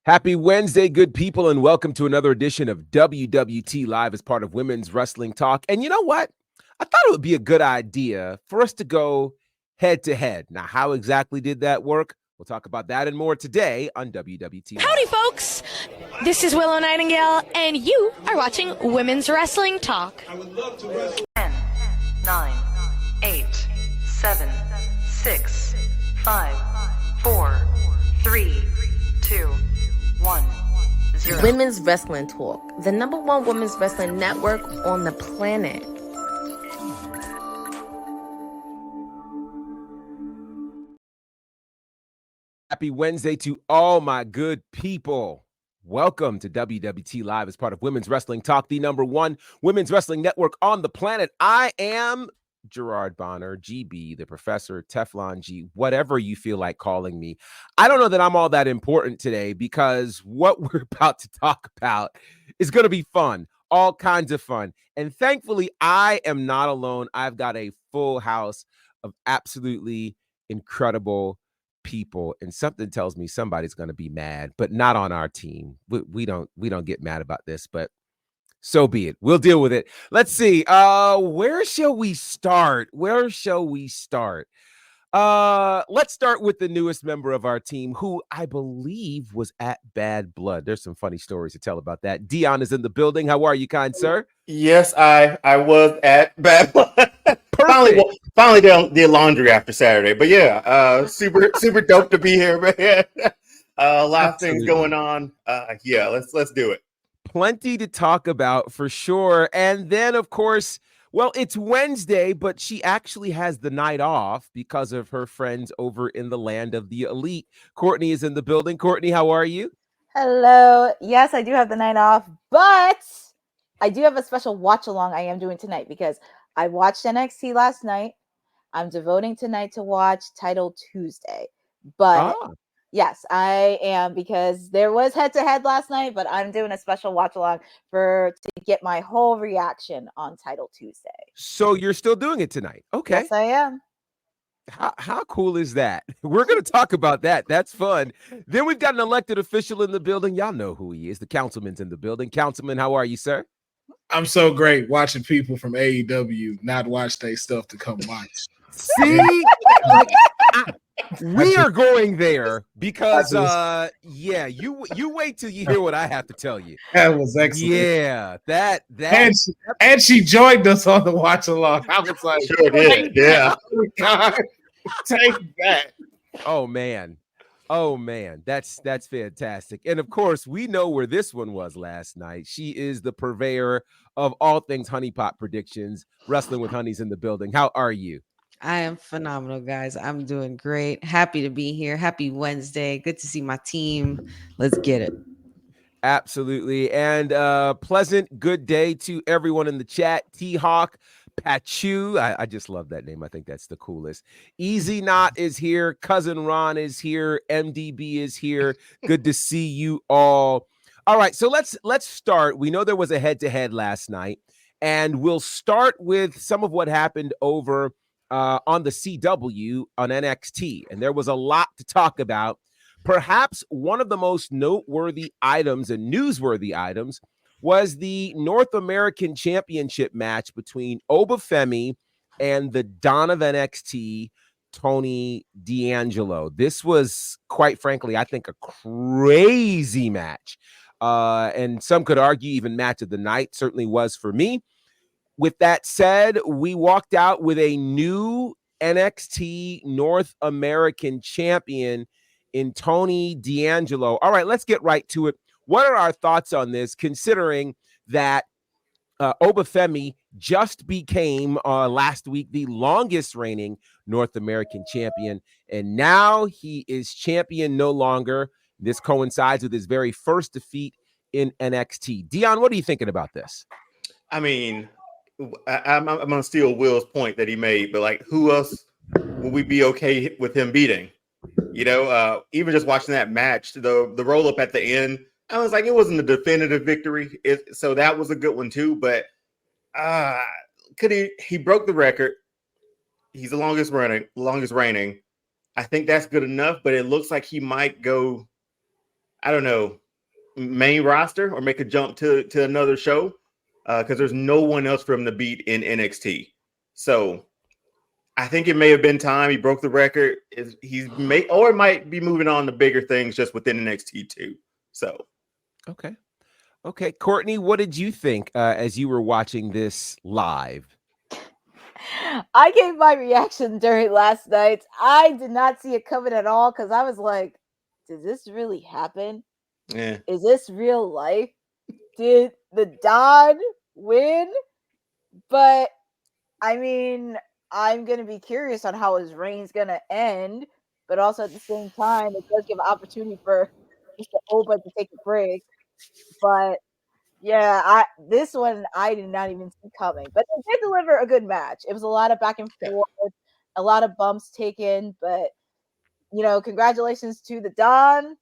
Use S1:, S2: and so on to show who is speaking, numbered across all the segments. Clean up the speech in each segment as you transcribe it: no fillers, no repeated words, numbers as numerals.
S1: Happy Wednesday, good people, and welcome to another edition of WWT Live as part of Women's Wrestling Talk. And you know what? I thought it would be a good idea for us to go head-to-head. Now, how exactly did that work? We'll talk about that and more today on WWT Live.
S2: Howdy, folks. This is Willow Nightingale, and you are watching Women's Wrestling Talk.
S3: 10, 9, 8, 7, 6, 5, 4, 3, 2, 1, 0.
S4: Women's Wrestling Talk, the #1 women's wrestling network on the planet.
S1: Happy Wednesday to all my good people. Welcome to WWT Live as part of Women's Wrestling Talk, the #1 women's wrestling network on the planet. I am Gerard Bonner, GB, the Professor, Teflon G, whatever you feel like calling me. I don't know that I'm all that important today because what we're about to talk about is going to be fun, all kinds of fun. And thankfully, I am not alone. I've got a full house of absolutely incredible people, and something tells me somebody's going to be mad, but not on our team. We don't get mad about this, but so be it. We'll deal with it. Let's see. Where shall we start? Let's start with the newest member of our team, who I believe was at Bad Blood. There's some funny stories to tell about that. Dion is in the building. How are you, kind sir?
S5: Yes, I was at Bad Blood. Finally did laundry after Saturday. But yeah, super dope to be here, man. A lot of things going on. Yeah, let's do it.
S1: Plenty to talk about for sure. And then, of course, well, it's Wednesday, but she actually has the night off because of her friends over in the land of the elite. Courtney is in the building. Courtney, how are you?
S6: Hello. Yes, I do have the night off, but I do have a special watch along I am doing tonight because I watched NXT last night. I'm devoting tonight to watch Title Tuesday. But yes, I am, because there was head-to-head last night, but I'm doing a special watch-along to get my whole reaction on Title Tuesday.
S1: So you're still doing it tonight? Okay.
S6: Yes, I am.
S1: How cool is that? We're going to talk about that. That's fun. Then we've got an elected official in the building. Y'all know who he is. The councilman's in the building. Councilman, how are you, sir?
S7: I'm so great watching people from AEW not watch their stuff to come watch.
S1: See? We are going there because you wait till you hear what I have to tell you.
S7: That was excellent.
S1: Yeah, that
S7: and she joined us on the watch along. I was like,
S5: sure did. Yeah.
S7: God, take that.
S1: Oh man, that's fantastic. And of course, we know where this one was last night. She is the purveyor of all things Honey Pot predictions. Wrestling with Honey's in the building. How are you?
S8: I am phenomenal, guys. I'm doing great. Happy to be here. Happy Wednesday. Good to see my team. Let's get it.
S1: Absolutely. And pleasant good day to everyone in the chat. T-Hawk, Pachu. I just love that name. I think that's the coolest. Easy Knot is here. Cousin Ron is here. MDB is here. Good to see you all. All right, so let's start. We know there was a head-to-head last night, and we'll start with some of what happened over on the CW on NXT. And there was a lot to talk about. Perhaps one of the most noteworthy items and newsworthy items was the North American Championship match between Obafemi and the Don of NXT, Tony D'Angelo. This was, quite frankly, I think a crazy match. And some could argue even match of the night, certainly was for me. With that said, we walked out with a new NXT North American champion in Tony D'Angelo. All right, let's get right to it. What are our thoughts on this, considering that Obafemi just became last week the longest reigning North American champion, and now he is champion no longer. This coincides with his very first defeat in NXT. Dion, what are you thinking about this?
S5: I mean, I'm going to steal Will's point that he made, but like, who else would we be okay with him beating? You know, even just watching that match, the roll up at the end, I was like, it wasn't a definitive victory. So that was a good one too. But he broke the record. He's the longest reigning. I think that's good enough, but it looks like he might go I don't know, main roster or make a jump to another show because there's no one else for him to beat in NXT. So I think it may have been time. He broke the record. Or it might be moving on to bigger things just within NXT too. So,
S1: okay, Courtney, what did you think as you were watching this live?
S6: I gave my reaction during last night. I did not see it coming at all because I was like, did this really happen?
S5: yeah.
S6: Is this real life? Did the Don win? But I mean, I'm going to be curious on how his reign's going to end. But also at the same time, it does give an opportunity for Mr. Oba to take a break. But yeah, this one I did not even see coming. But they did deliver a good match. It was a lot of back and forth, a lot of bumps taken. But, congratulations to the Don.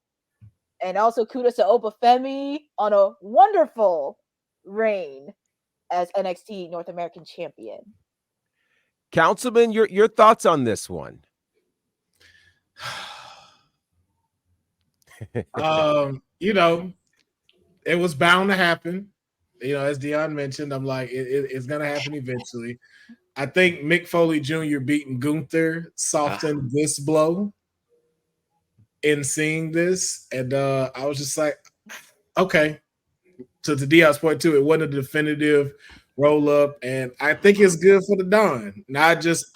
S6: And also kudos to Obafemi on a wonderful reign as NXT North American champion.
S1: Councilman, your thoughts on this one?
S7: It was bound to happen. As Dion mentioned, I'm like, it's going to happen eventually. I think Mick Foley Jr. beating Gunther softened this blow in seeing this. And I was just like, okay. To Dion's point too, it wasn't a definitive roll up. And I think it's good for the Don. Now I just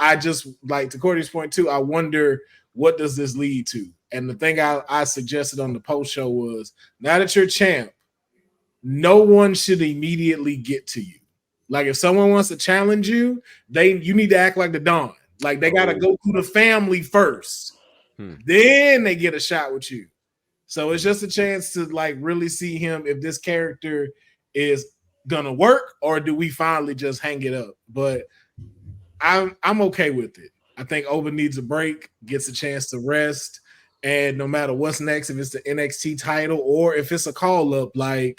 S7: like to Courtney's point too, I wonder what does this lead to? And the thing I suggested on the post show was now that you're champ, no one should immediately get to you. Like if someone wants to challenge you, you need to act like the Don. Like they got to go through the family first. Then they get a shot with you. So it's just a chance to like really see him if this character is gonna work or do we finally just hang it up. But I'm okay with it. I think Oba needs a break, gets a chance to rest, and no matter what's next, if it's the NXT title or if it's a call up, like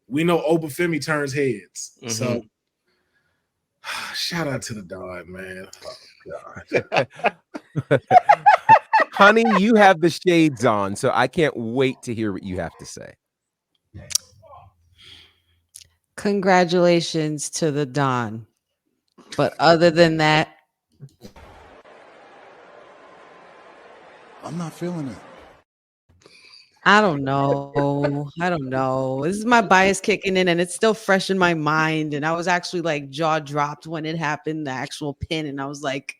S7: we know Obafemi turns heads. Mm-hmm. So shout out to the Don, man. Oh, God.
S1: Honey, you have the shades on, so I can't wait to hear what you have to say.
S8: Congratulations to the Don. But other than that,
S9: I'm not feeling it.
S8: I don't know. This is my bias kicking in and it's still fresh in my mind. And I was actually like jaw dropped when it happened, the actual pin. And I was like,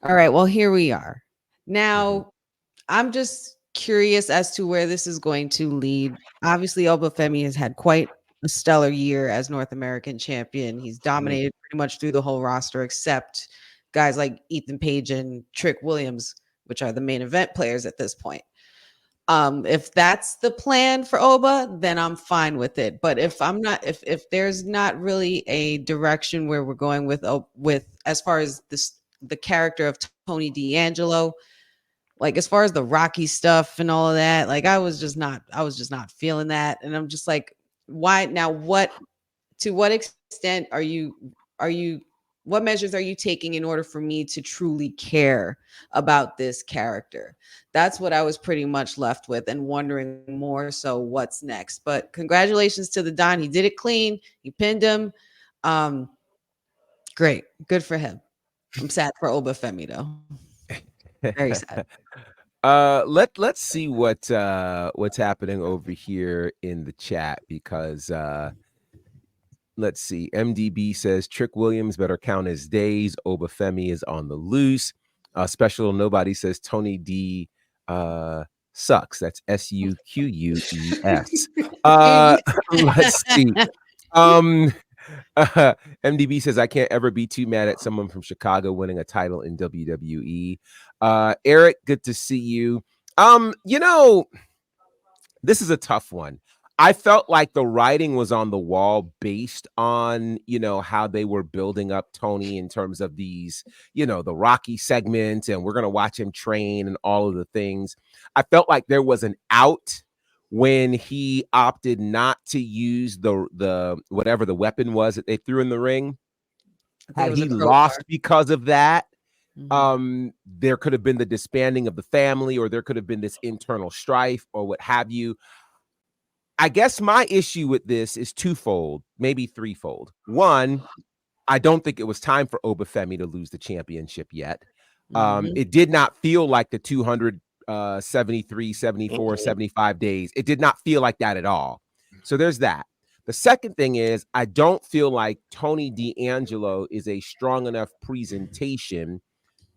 S8: all right, well, here we are. Now, I'm just curious as to where this is going to lead. Obviously, Obafemi has had quite a stellar year as North American champion. He's dominated pretty much through the whole roster, except guys like Ethan Page and Trick Williams, which are the main event players at this point. If that's the plan for Oba, then I'm fine with it. But if there's not really a direction where we're going with as far as the character of Tony D'Angelo, like as far as the Rocky stuff and all of that, like I was just not feeling that. And I'm just like, why now? To what extent what measures are you taking in order for me to truly care about this character? That's what I was pretty much left with and wondering more so what's next. But congratulations to the Don. He did it clean. He pinned him. Great. Good for him. I'm sad for Obafemi though. Very sad.
S1: Let's see what's happening over here in the chat because let's see. MDB says Trick Williams better count his days. Obafemi is on the loose. Special Nobody says Tony D sucks. That's SUQUES. Let's see. MDB says I can't ever be too mad at someone from Chicago winning a title in WWE. Eric, good to see you. This is a tough one. I felt like the writing was on the wall based on, how they were building up Tony in terms of these, the Rocky segment, and we're going to watch him train and all of the things. I felt like there was an out when he opted not to use the whatever the weapon was that they threw in the ring. Had he lost because of that, There could have been the disbanding of the family, or there could have been this internal strife or what have you. I guess my issue with this is twofold, maybe threefold. One, I don't think it was time for Obafemi to lose the championship yet. It did not feel like the 273, 74, 75 days. It did not feel like that at all. So there's that. The second thing is, I don't feel like Tony D'Angelo is a strong enough presentation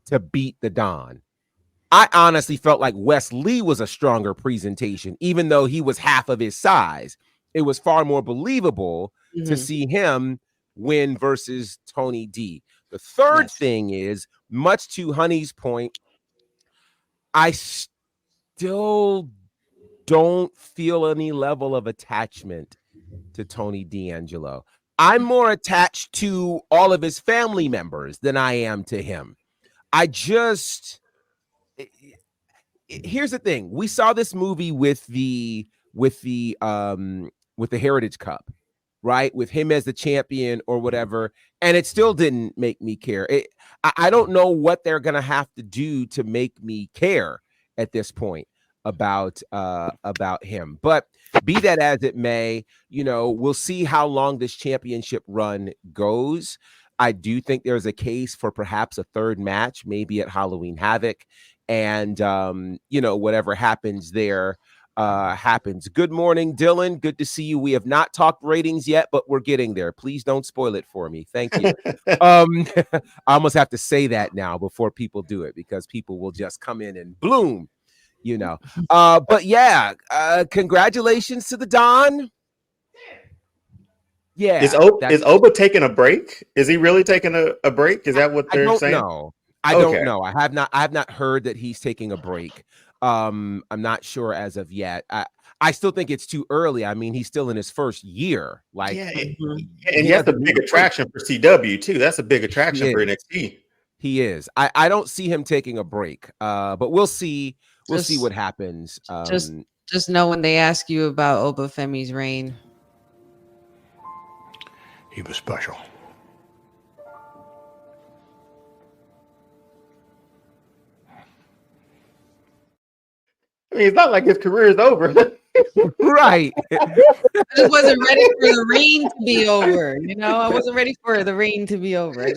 S1: to beat the Don. I honestly felt like Wes Lee was a stronger presentation, even though he was half of his size. It was far more believable to see him win versus Tony D. The third thing is, much to Honey's point, I still don't feel any level of attachment to Tony D'Angelo. I'm more attached to all of his family members than I am to him. Here's the thing. We saw this movie with the Heritage Cup, right? With him as the champion or whatever, and it still didn't make me care. I don't know what they're gonna have to do to make me care at this point about him. But be that as it may, we'll see how long this championship run goes. I do think there's a case for perhaps a third match, maybe at Halloween Havoc. And, whatever happens there happens. Good morning, Dylan. Good to see you. We have not talked ratings yet, but we're getting there. Please don't spoil it for me. Thank you. I almost have to say that now before people do it, because people will just come in and bloom, But yeah, congratulations to the Don. Yeah.
S5: Is Oba taking a break? Is he really taking a break? Is that what they're saying?
S1: I don't know. I have not heard that he's taking a break. I'm not sure as of yet. I still think it's too early. I mean, he's still in his first year.
S5: And that's a big attraction for CW too. That's a big attraction for NXT.
S1: He is. I don't see him taking a break. But we'll see. We'll see what happens.
S8: Just know when they ask you about Obafemi's reign,
S9: He was special.
S5: I mean, it's not like his career is over.
S1: Right.
S8: I just wasn't ready for the reign to be over. I wasn't ready for the reign to be over.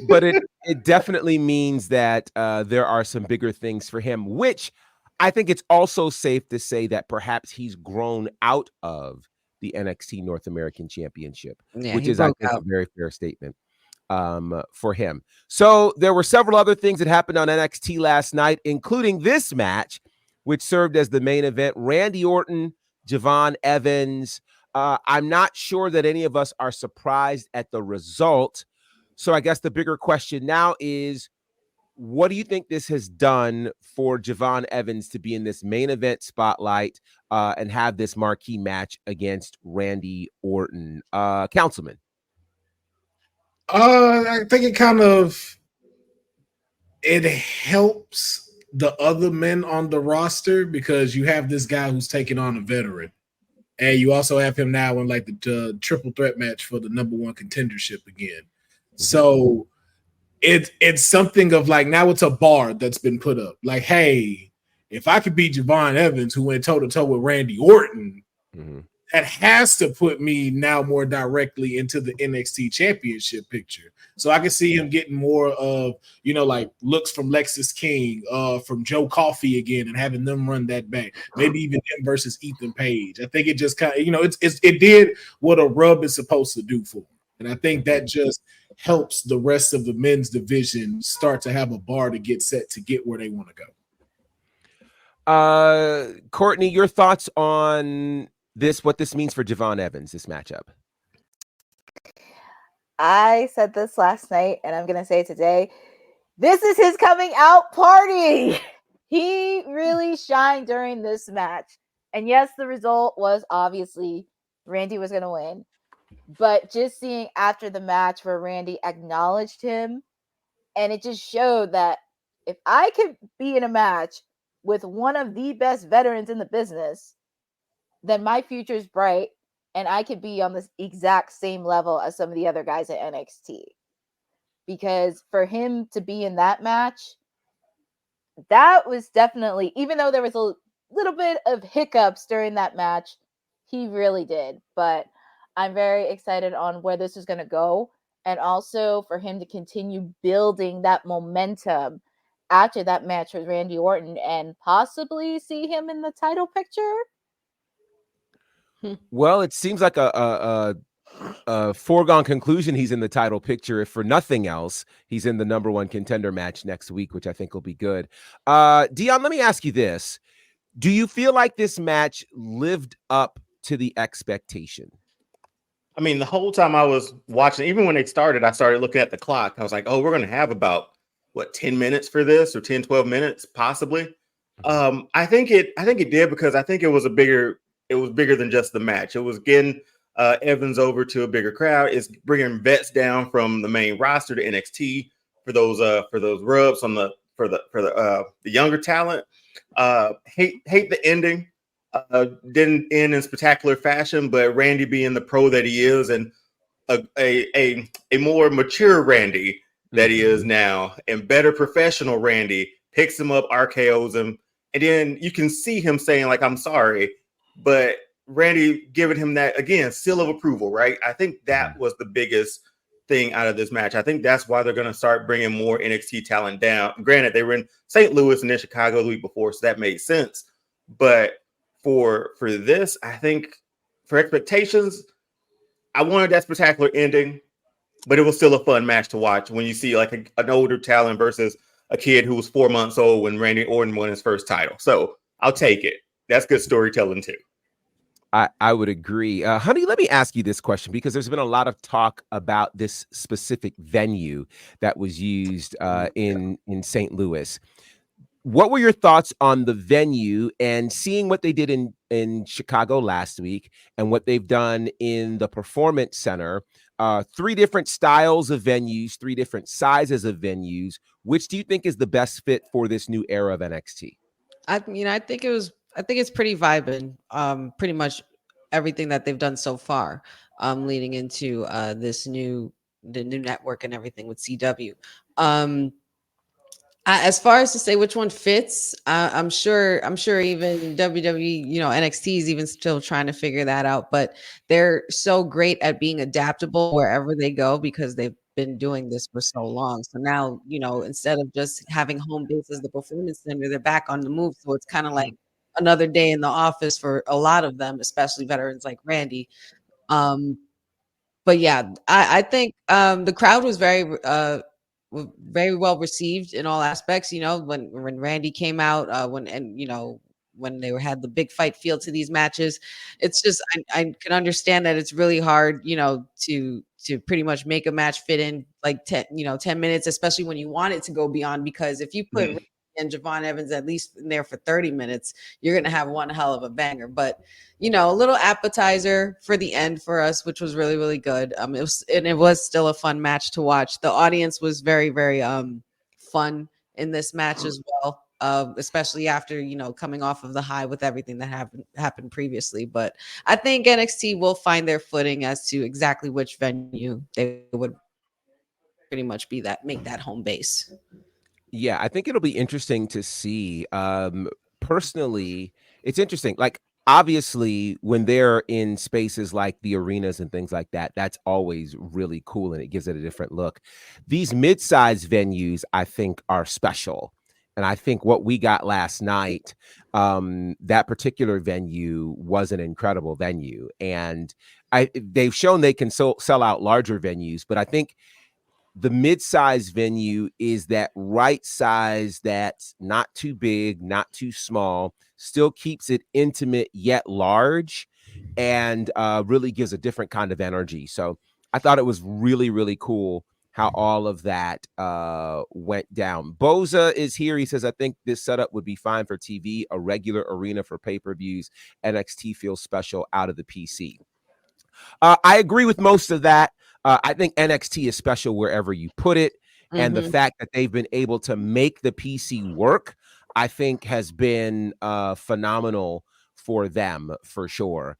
S1: But it definitely means that there are some bigger things for him, which I think it's also safe to say that perhaps he's grown out of the NXT North American Championship, which is, I think, a very fair statement for him. So there were several other things that happened on NXT last night, including this match, which served as the main event. Randy Orton, Javon Evans. I'm not sure that any of us are surprised at the result. So I guess the bigger question now is, what do you think this has done for Javon Evans to be in this main event spotlight and have this marquee match against Randy Orton? Councilman.
S7: I think it helps the other men on the roster, because you have this guy who's taking on a veteran, and you also have him now in the triple threat match for the #1 contendership again. So it's something of now it's a bar that's been put up. Hey, if I could beat Javon Evans, who went toe to toe with Randy Orton, that has to put me now more directly into the NXT championship picture. So I can see him getting more of, looks from Lexis King, from Joe Coffey again, and having them run that back. Maybe even him versus Ethan Page. I think it just kind of, it did what a rub is supposed to do for him. And I think that just helps the rest of the men's division start to have a bar to get set to get where they want to
S1: go. Courtney, your thoughts on what this means for Javon Evans, this matchup?
S6: I said this last night, and I'm going to say it today. This is his coming out party. He really shined during this match. And yes, the result was obviously Randy was going to win. But just seeing after the match where Randy acknowledged him, and it just showed that if I could be in a match with one of the best veterans in the business, then my future is bright, and I could be on the exact same level as some of the other guys at NXT. because for him to be in that match, that was definitely, even though there was a little bit of hiccups during that match, he really did. But I'm very excited on where this is going to go, and also for him to continue building that momentum after that match with Randy Orton and possibly see him in the title picture.
S1: Well, it seems like a foregone conclusion he's in the title picture. If for nothing else, he's in the number one contender match next week, which I think will be good. Dion, let me ask you this. Do you feel like this match lived up to the expectation?
S5: I mean, the whole time I was watching, even when they started, I started looking at the clock. I was like, oh, we're going to have about, 10 minutes for this, or 10, 12 minutes, possibly. I think it did, because I think it was bigger than just the match. It was getting Evans over to a bigger crowd. It's bringing vets down from the main roster to NXT for those rubs on for the younger talent. Hate the ending. Didn't end in spectacular fashion, but Randy being the pro that he is, and a more mature Randy that he is now, and better professional Randy picks him up, RKOs him, and then you can see him saying, like, I'm sorry, but Randy giving him that, again, seal of approval, right? I think that was the biggest thing out of this match. I think that's why they're going to start bringing more NXT talent down. Granted, they were in St. Louis and then Chicago the week before, so that made sense. But for this, I think for expectations, I wanted that spectacular ending, but it was still a fun match to watch when you see like an older talent versus a kid who was 4 months old when Randy Orton won his first title. So I'll take it. That's good storytelling too.
S1: I would agree. Honey, let me ask you this question, because there's been a lot of talk about this specific venue that was used in St. Louis. What were your thoughts on the venue and seeing what they did in Chicago last week and what they've done in the Performance Center? 3 different styles of venues, 3 different sizes of venues. Which do you think is the best fit for this new era of NXT?
S8: I think it's pretty vibing. Pretty much everything that they've done so far, leading into the new network and everything with CW. As far as to say which one fits, I'm sure even WWE, NXT is even still trying to figure that out. But they're so great at being adaptable wherever they go, because they've been doing this for so long. So now, instead of just having home base as the Performance Center, they're back on the move. So it's kind of like another day in the office for a lot of them, especially veterans like Randy. But yeah, I think the crowd was very well received in all aspects. When Randy came out, when they had the big fight feel to these matches, it's just I can understand that it's really hard, to pretty much make a match fit in like 10 minutes, especially when you want it to go beyond. Because if you put Randy and Javon Evans at least in there for 30 minutes, you're gonna have one hell of a banger. But a little appetizer for the end for us, which was really, really good. It was still a fun match to watch. The audience was very, very fun in this match as well, especially after coming off of the high with everything that happened previously. But I think NXT will find their footing as to exactly which venue they would pretty much make that home base.
S1: Yeah, I think it'll be interesting to see. Personally, it's interesting. Like, obviously, when they're in spaces like the arenas and things like that, that's always really cool and it gives it a different look. These mid-sized venues, I think, are special. And I think what we got last night, that particular venue was an incredible venue. And they've shown they can sell out larger venues, but I think the mid-size venue is that right size that's not too big, not too small, still keeps it intimate yet large, and really gives a different kind of energy. So I thought it was really, really cool how all of that went down. Boza is here. He says, I think this setup would be fine for TV, a regular arena for pay-per-views. NXT feels special out of the PC. I agree with most of that. I think NXT is special wherever you put it. And the fact that they've been able to make the PC work, I think has been phenomenal for them, for sure.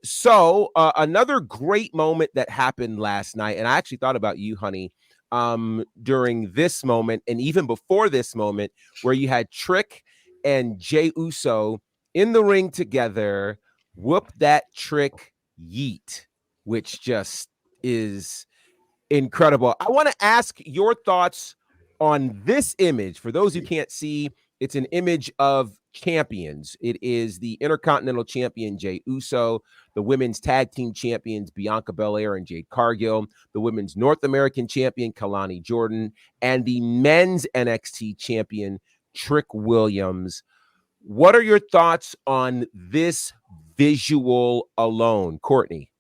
S1: So another great moment that happened last night, and I actually thought about you, honey, during this moment, and even before this moment, where you had Trick and Jey Uso in the ring together. Whoop that Trick yeet, which just is incredible. I want to ask your thoughts on this image. For those who can't see, it's an image of champions. It is the Intercontinental Champion Jey Uso, the Women's Tag Team Champions Bianca Belair and Jade Cargill, the Women's North American Champion Kalani Jordan, and the Men's NXT Champion Trick Williams. What are your thoughts on this visual alone, Courtney?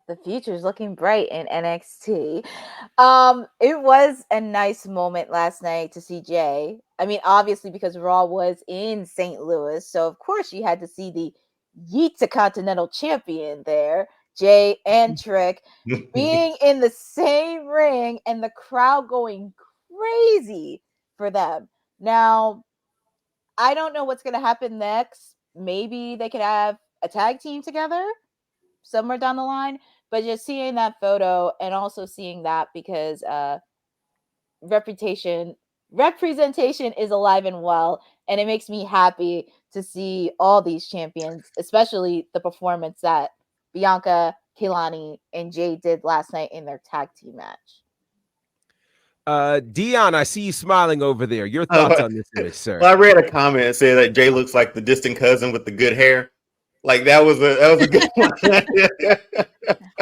S6: The future's looking bright in NXT. It was a nice moment last night to see Jay. I mean, obviously because Raw was in St. Louis, so of course you had to see the Yeet Continental Champion there, Jay and Trick, being in the same ring and the crowd going crazy for them. Now, I don't know what's going to happen next. Maybe they could have a tag team together somewhere down the line, but just seeing that photo and also seeing that because representation is alive and well, and it makes me happy to see all these champions, especially the performance that Bianca, Kehlani, and Jay did last night in their tag team match.
S1: Dion, I see you smiling over there. Your thoughts on this image, sir?
S5: Well, I read a comment that said that Jay looks like the distant cousin with the good hair. Like that was a good one.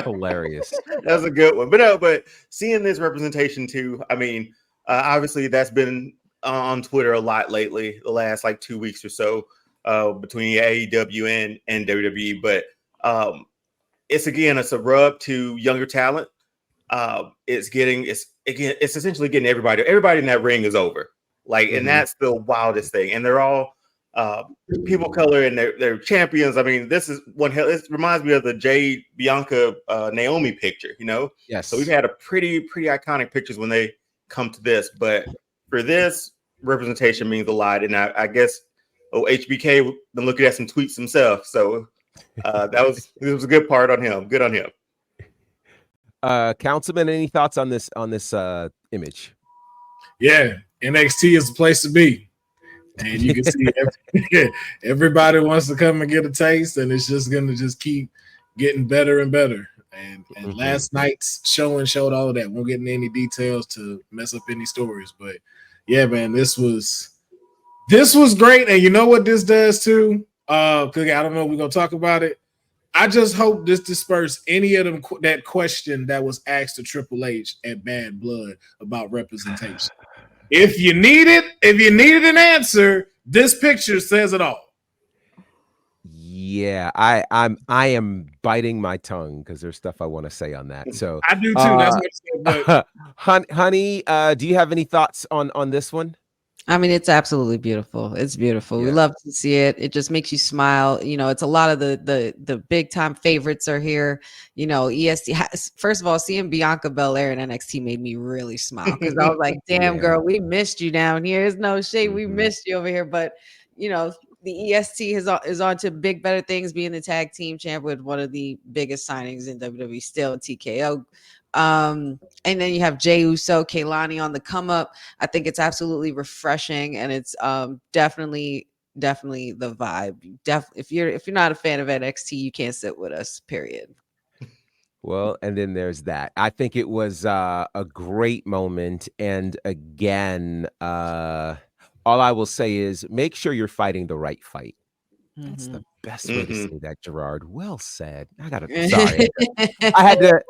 S1: Hilarious.
S5: That was a good one. But seeing this representation too, I mean, obviously that's been on Twitter a lot lately, the last like 2 weeks or so, between AEW and WWE. But it's a rub to younger talent. It's essentially getting everybody in that ring is over. Like, and that's the wildest thing. And they're all people of color and they're champions. I mean, this reminds me of the Jade Bianca Naomi picture, you know?
S1: Yes.
S5: So we've had a pretty iconic pictures when they come to this, but for this, representation means a lot. And I guess HBK been looking at some tweets himself. So it was a good part on him. Good on him.
S1: Councilman, any thoughts on this image?
S7: Yeah, NXT is the place to be. And you can see everybody wants to come and get a taste, and it's just going to just keep getting better and better. And last night's showing showed all of that. Won't get into any details to mess up any stories, but yeah, man, this was great. And you know what this does too? Because I don't know, we're gonna talk about it. I just hope this disperses any of them that question that was asked to Triple H at Bad Blood about representation. If you needed an answer, this picture says it all.
S1: Yeah, I am biting my tongue because there's stuff I want to say on that. So
S7: I do too. That's what I said.
S1: Honey, do you have any thoughts on this one?
S8: I mean, it's absolutely beautiful. It's beautiful. Yeah. We love to see it. It just makes you smile. You know, it's a lot of the big time favorites are here. You know, EST. First of all, seeing Bianca Belair in NXT made me really smile because I was like, "Damn, girl, we missed you down here." There's no shade. We missed you over here, but you know, the EST is on to big, better things. Being the tag team champ with one of the biggest signings in WWE still, TKO. And then you have Jey Uso, Kehlani on the come up. I think it's absolutely refreshing, and it's definitely the vibe. If you're not a fan of NXT, you can't sit with us. Period.
S1: Well, and then there's that. I think it was a great moment, and again, all I will say is make sure you're fighting the right fight. That's the best way to say that, Gerard. Well said. Sorry. I had to.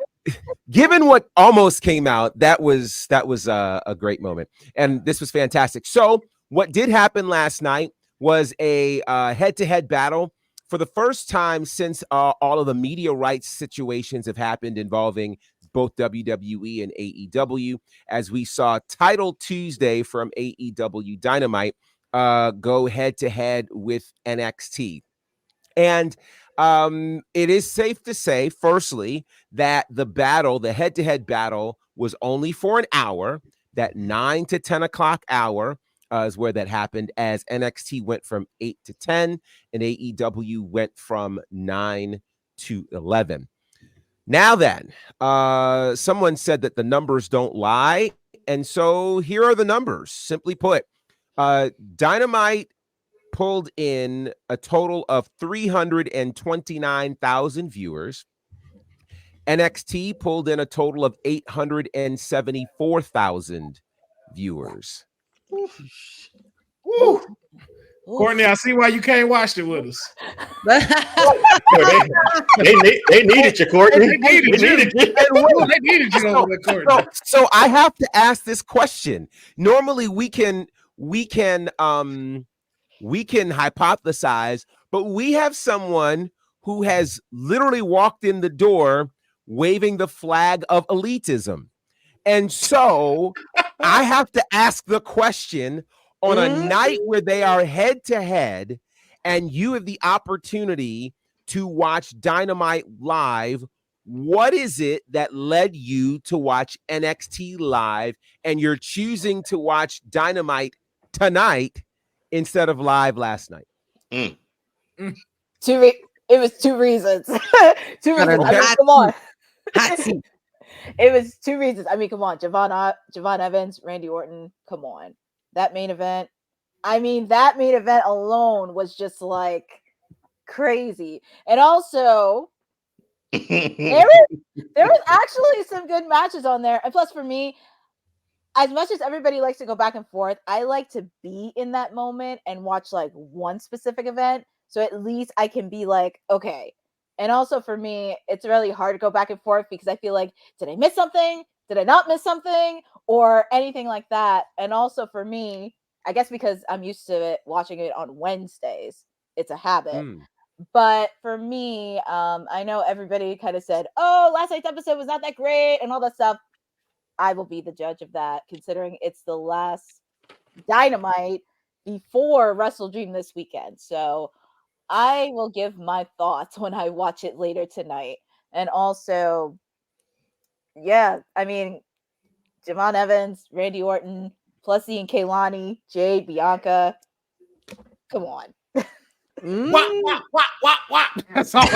S1: Given what almost came out, that was a great moment, and this was fantastic. So, what did happen last night was a head-to-head battle for the first time since all of the media rights situations have happened involving both WWE and AEW, as we saw Title Tuesday from AEW Dynamite go head-to-head with NXT. And it is safe to say, firstly, that the head-to-head battle was only for an hour. That 9 to 10 o'clock hour is where that happened, as NXT went from 8 to 10 and AEW went from 9 to 11. Now then, someone said that the numbers don't lie. And so here are the numbers. Simply put, Dynamite pulled in a total of 329,000 viewers. NXT pulled in a total of 874,000 viewers.
S7: Woo. Courtney, I see why you can't watch it with us.
S5: They needed you, Courtney. They needed you.
S7: They needed you over there, Courtney.
S1: So I have to ask this question. Normally we can hypothesize, but we have someone who has literally walked in the door waving the flag of elitism. And so I have to ask the question, on a night where they are head to head and you have the opportunity to watch Dynamite live, what is it that led you to watch NXT live and you're choosing to watch Dynamite tonight instead of live last night?
S6: It was two reasons. Two reasons.
S1: Okay.
S6: I mean, come on.
S8: Hot seat.
S6: It was two reasons. I mean, come on. Javon Evans, Randy Orton, come on. That main event. I mean, that main event alone was just like crazy. And also, there was actually some good matches on there. And plus, for me, as much as everybody likes to go back and forth, I like to be in that moment and watch like one specific event. So at least I can be like, okay. And also for me, it's really hard to go back and forth because I feel like, did I miss something? Did I not miss something? Or anything like that. And also for me, I guess because I'm used to it, watching it on Wednesdays, it's a habit. But for me, I know everybody kind of said, oh, last night's episode was not that great and all that stuff. I will be the judge of that, considering it's the last Dynamite before Wrestle Dream this weekend. So I will give my thoughts when I watch it later tonight. And also, yeah, I mean, Javon Evans, Randy Orton, Plessy and Kaylani, Jade, Bianca. Come on.
S7: Wop. That's all
S8: They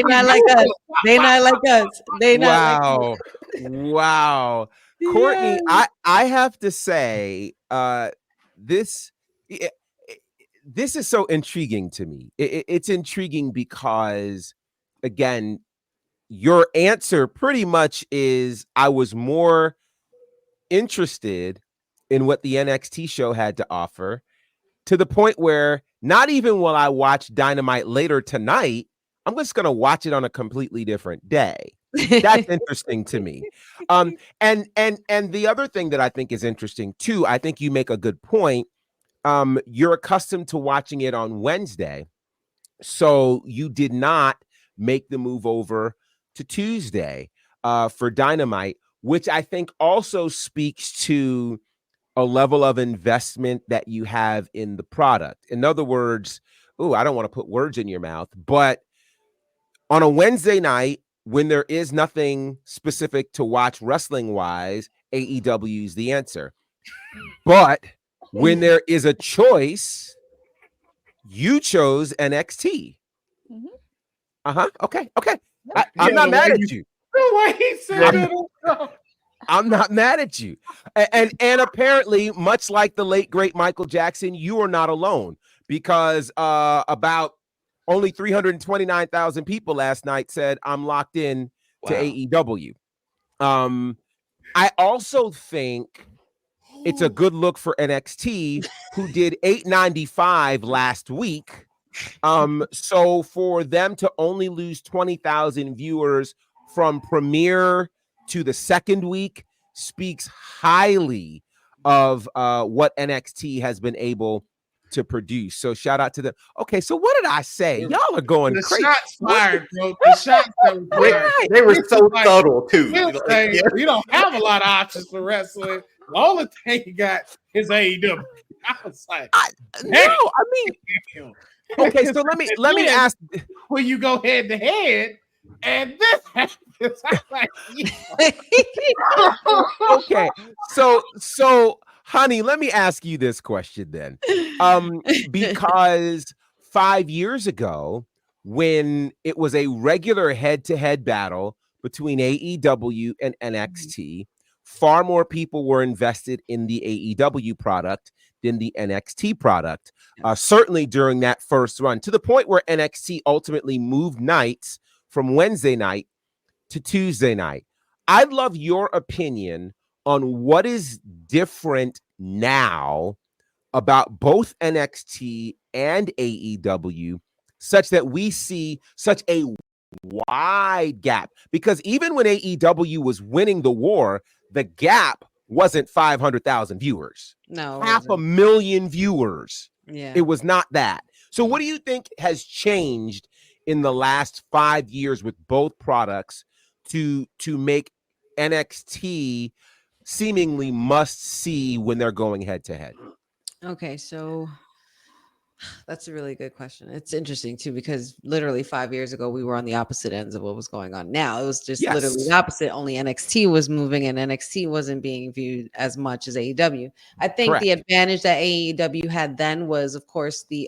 S8: not like us. They not like us. They not like us.
S1: Wow. Courtney, I have to say, this is so intriguing to me. It's intriguing because, again, your answer pretty much is I was more interested in what the NXT show had to offer, to the point where not even will I watch Dynamite later tonight, I'm just going to watch it on a completely different day. That's interesting to me. And the other thing that I think is interesting too, I think you make a good point. You're accustomed to watching it on Wednesday, so you did not make the move over to Tuesday for Dynamite, which I think also speaks to a level of investment that you have in the product. In other words, I don't want to put words in your mouth, but on a Wednesday night, when there is nothing specific to watch wrestling-wise, AEW is the answer. But when there is a choice, you chose NXT. Okay. I'm not mad at you.
S7: The way he said it.
S1: I'm not mad at you. And apparently, much like the late, great Michael Jackson, you are not alone, because about only 329,000 people last night said, I'm locked in to AEW. I also think it's a good look for NXT, who did 895 last week. So for them to only lose 20,000 viewers from premiere to the second week speaks highly of what NXT has been able to produce. So shout out to them. Okay, so what did I say? Y'all are going
S7: the
S1: crazy.
S7: Shots fired, bro. The shots fired.
S5: They were so subtle too.
S7: We don't have a lot of options for wrestling. The only thing you got is AEW. I was like,
S1: okay, so let me ask.
S7: When you go head to head, and this happens, I'm like,
S1: okay, so honey, let me ask you this question then, because 5 years ago, when it was a regular head-to-head battle between AEW and NXT, far more people were invested in the AEW product than the NXT product. Certainly during that first run, to the point where NXT ultimately moved nights from Wednesday night to Tuesday night. I'd love your opinion on what is different now about both NXT and AEW, such that we see such a wide gap. Because even when AEW was winning the war, the gap wasn't 500,000 viewers.
S8: No,
S1: half a million viewers.
S8: Yeah.
S1: It was not that. So what do you think has changed in the last 5 years with both products to make NXT seemingly must see when they're going head to head?
S8: Okay, so that's a really good question. It's interesting too, because literally 5 years ago, we were on the opposite ends of what was going on. Now it was just literally the opposite. Only NXT was moving and NXT wasn't being viewed as much as AEW. I think the advantage that AEW had then was, of course, the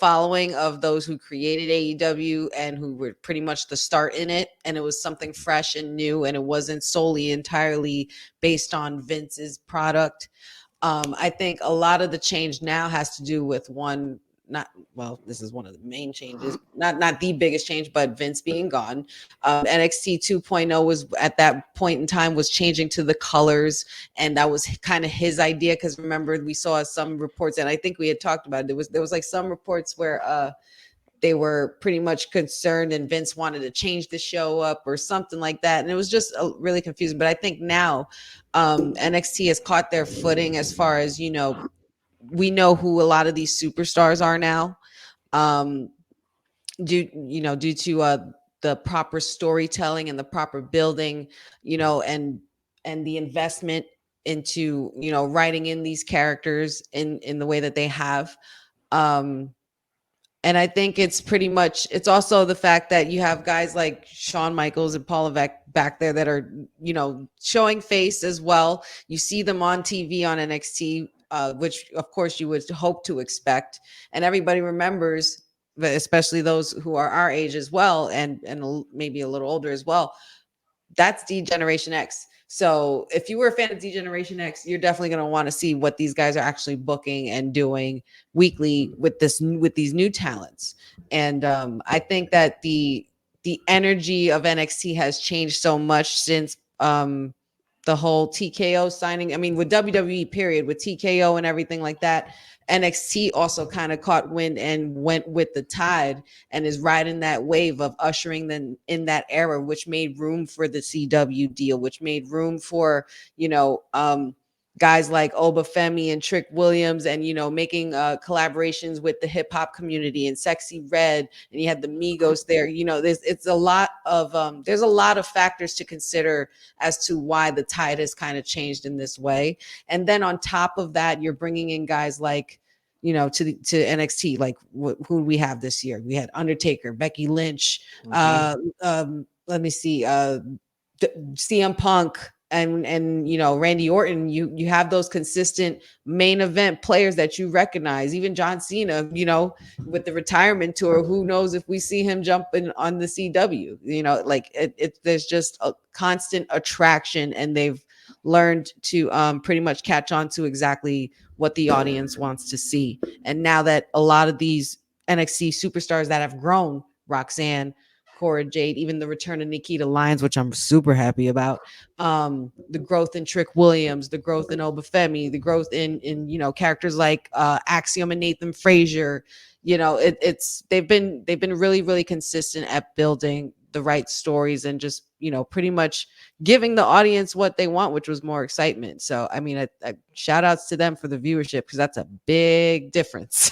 S8: following of those who created AEW and who were pretty much the start in it. And it was something fresh and new, and it wasn't solely entirely based on Vince's product. I think a lot of the change now has to do with this is one of the main changes, not the biggest change, but Vince being gone. NXT 2.0 was at that point in time was changing to the colors, and that was kind of his idea. Because remember, we saw some reports, and I think we had talked about it. There was like some reports where they were pretty much concerned, and Vince wanted to change the show up or something like that, and it was just really confusing. But I think now NXT has caught their footing as far as, we know who a lot of these superstars are now, due to the proper storytelling and the proper building, and the investment into, writing in these characters in the way that they have. And I think it's also the fact that you have guys like Shawn Michaels and Paul Levesque back there that are, showing face as well. You see them on TV on NXT, which of course you would hope to expect. And everybody remembers, especially those who are our age as well, and maybe a little older as well, that's D-Generation X. So if you were a fan of D-Generation X, you're definitely going to want to see what these guys are actually booking and doing weekly with these new talents. And I think that the energy of NXT has changed so much since the whole TKO signing. I mean, with WWE period, with TKO and everything like that, NXT also kind of caught wind and went with the tide and is riding that wave of ushering them in that era, which made room for the CW deal, which made room for, guys like Obafemi and Trick Williams, and, making collaborations with the hip hop community and Sexy Red. And you had the Migos there. There's a lot of factors to consider as to why the tide has kind of changed in this way. And then on top of that, you're bringing in guys like, to NXT, like who we have this year. We had Undertaker, Becky Lynch, let me see, CM Punk, and Randy Orton. You have those consistent main event players that you recognize. Even John Cena, with the retirement tour, who knows if we see him jumping on the CW. There's just a constant attraction, and they've learned to pretty much catch on to exactly what the audience wants to see. And now that a lot of these NXT superstars that have grown, Roxanne, Cora Jade, even the return of Nikita Lyons, which I'm super happy about, the growth in Trick Williams, the growth in Obafemi, the growth in characters like Axiom and Nathan Frazier. They've been really, really consistent at building the right stories and just pretty much giving the audience what they want, which was more excitement. So I mean, I shout outs to them for the viewership, because that's a big difference.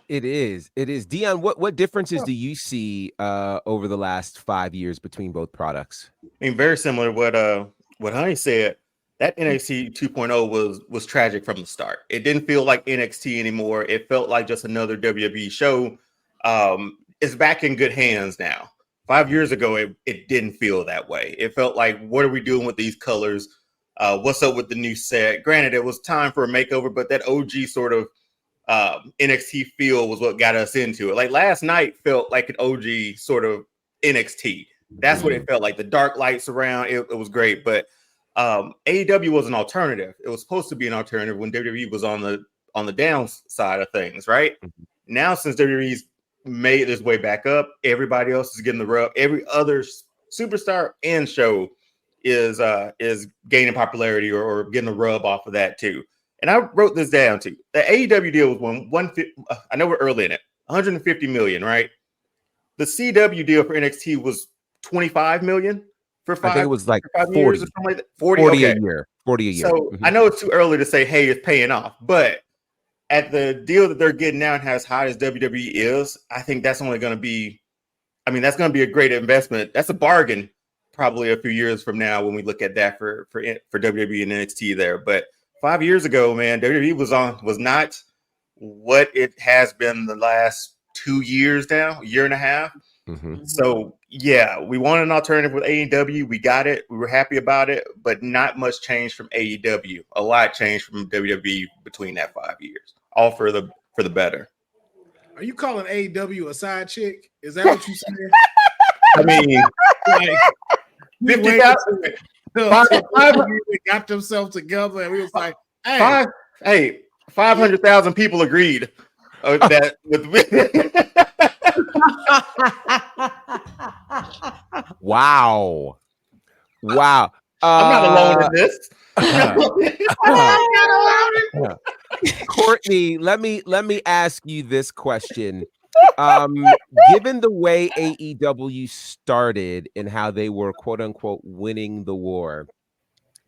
S1: It is. Dion, what differences do you see over the last 5 years between both products?
S5: I mean, very similar to what Honey said. That NXT 2.0 was tragic from the start. It didn't feel like NXT anymore. It felt like just another WWE show. It's back in good hands now. 5 years ago, it didn't feel that way. It felt like, what are we doing with these colors? What's up with the new set? Granted, it was time for a makeover, but that OG sort of NXT feel was what got us into it. Like last night felt like an OG sort of NXT. That's what it felt like. The dark lights around it was great, but AEW was an alternative. It was supposed to be an alternative when WWE was on the downside of things, right? Now, since WWE's made its way back up, everybody else is getting the rub. Every other superstar and show is gaining popularity or getting the rub off of that too. And I wrote this down too. The AEW deal was 150. I know we're early in it. 150 million, right? The CW deal for NXT was 25 million for 5.
S1: I think it was like
S5: 5
S1: 40
S5: years or something like that. 40
S1: okay.
S5: a
S1: year. 40 a year.
S5: So I know it's too early to say, hey, it's paying off, but at the deal that they're getting now and as high as WWE is, I think that's only going to be, that's going to be a great investment. That's a bargain probably a few years from now when we look at that for WWE and NXT there. But 5 years ago, man, WWE was not what it has been the last 2 years now, a year and a half. So yeah, we wanted an alternative with AEW. We got it. We were happy about it, but not much change from AEW. A lot changed from WWE between that 5 years. All for the better.
S7: Are you calling AEW a side chick? Is that what you said?
S5: I mean, like 50,000.
S7: They got themselves together, and we was like, "Hey,
S5: 500,000 people agreed that with."
S1: Wow.
S5: I'm not alone in this.
S1: Courtney, let me ask you this question. Given the way AEW started and how they were quote unquote winning the war,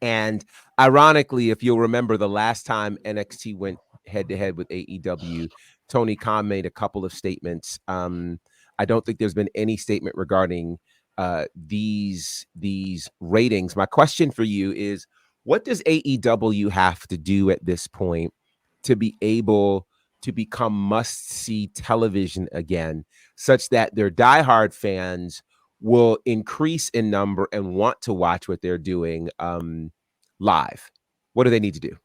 S1: and ironically, if you'll remember the last time NXT went head to head with AEW, Tony Khan made a couple of statements. I don't think there's been any statement regarding these ratings. My question for you is, what does AEW have to do at this point to be able to become must-see television again, such that their diehard fans will increase in number and want to watch what they're doing live? What do they need to do?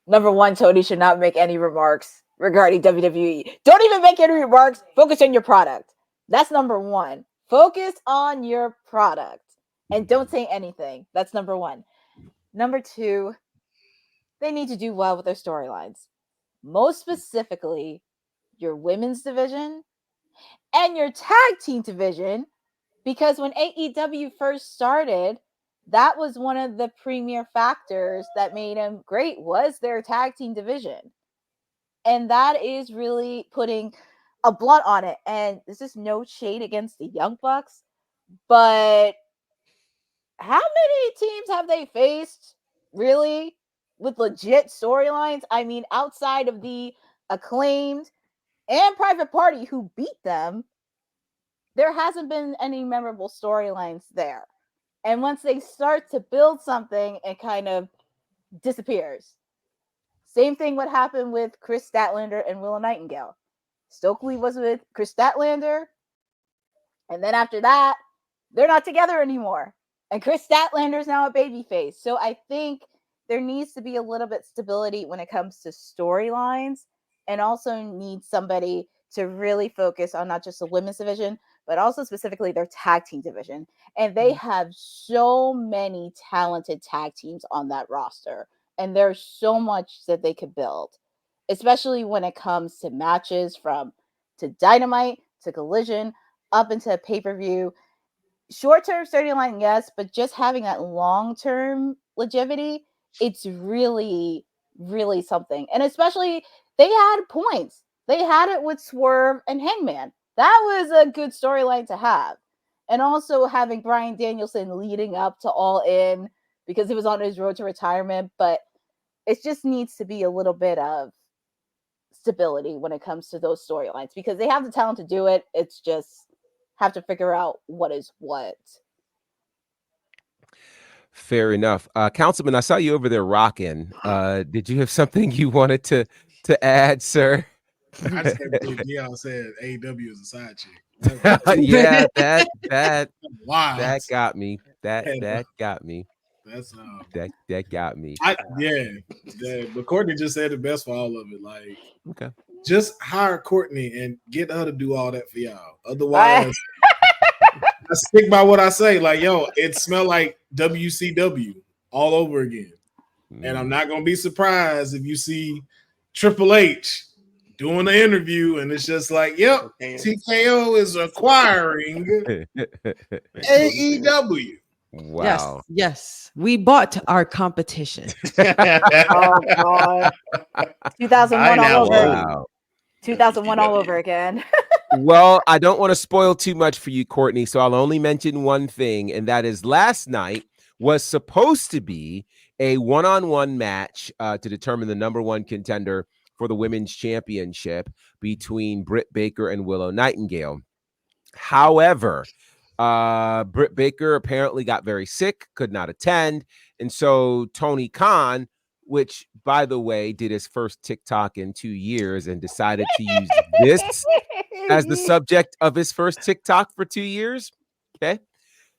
S6: Number one, Tony should not make any remarks regarding WWE. Don't even make any remarks. Focus on your product. That's number one. Focus on your product and don't say anything. That's number one. Number two, they need to do well with their storylines. Most specifically, your women's division and your tag team division, because when AEW first started, that was one of the premier factors that made them great, was their tag team division. And that is really putting a blunt on it. And this is no shade against the Young Bucks, but how many teams have they faced really with legit storylines? I mean, outside of the Acclaimed and Private Party who beat them, there hasn't been any memorable storylines there. And once they start to build something, it kind of disappears. Same thing would happen with Chris Statlander and Willow Nightingale. Stokely was with Chris Statlander, and then after that, they're not together anymore. And Chris Statlander is now a babyface. So I think there needs to be a little bit stability when it comes to storylines, and also need somebody to really focus on not just the women's division, but also specifically their tag team division. And they have so many talented tag teams on that roster. And there's so much that they could build, especially when it comes to matches to Dynamite, to Collision, up into pay-per-view. Short-term storyline, yes, but just having that long-term longevity, it's really, really something. And especially, they had points. They had it with Swerve and Hangman. That was a good storyline to have. And also having Bryan Danielson leading up to All In, because he was on his road to retirement. But it just needs to be a little bit of stability when it comes to those storylines, because they have the talent to do it. It's just have to figure out what is what.
S1: Fair enough. Councilman, I saw you over there rocking. Did you have something you wanted to add, sir?
S7: I just can't believe Dion said AEW is a side chick.
S1: Yeah, that
S7: Wow.
S1: that got me. That got me.
S7: That's
S1: that got me.
S7: But Courtney just said the best for all of it. Like,
S1: Okay,
S7: just hire Courtney and get her to do all that for y'all. Otherwise, I stick by what I say. Like, yo, it smelled like WCW all over again. And I'm not gonna be surprised if you see Triple H doing the interview, and it's just like, yep, TKO is acquiring AEW.
S1: Wow.
S8: Yes. We bought our competition.
S6: Oh God. 2001 all over.
S1: Wow.
S6: 2001 all over again.
S1: Well, I don't want to spoil too much for you, Courtney, so I'll only mention one thing, and that is last night was supposed to be a one-on-one match to determine the number one contender for the women's championship between Britt Baker and Willow Nightingale. However, Britt Baker apparently got very sick, could not attend, and so Tony Khan, which, by the way, did his first TikTok in 2 years and decided to use this as the subject of his first TikTok for 2 years. Okay.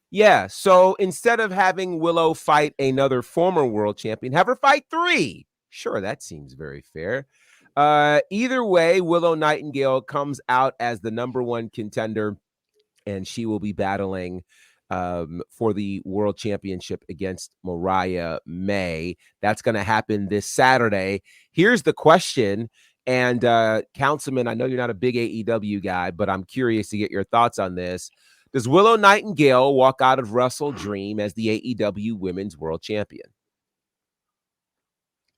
S1: Yeah. So instead of having Willow fight another former world champion, have her fight 3. Sure, that seems very fair. Either way, Willow Nightingale comes out as the number one contender, and she will be battling for the world championship against Mariah May. That's going to happen this Saturday. Here's the question. And Councilman, I know you're not a big AEW guy, but I'm curious to get your thoughts on this. Does Willow Nightingale walk out of Wrestle Dream as the AEW Women's World Champion?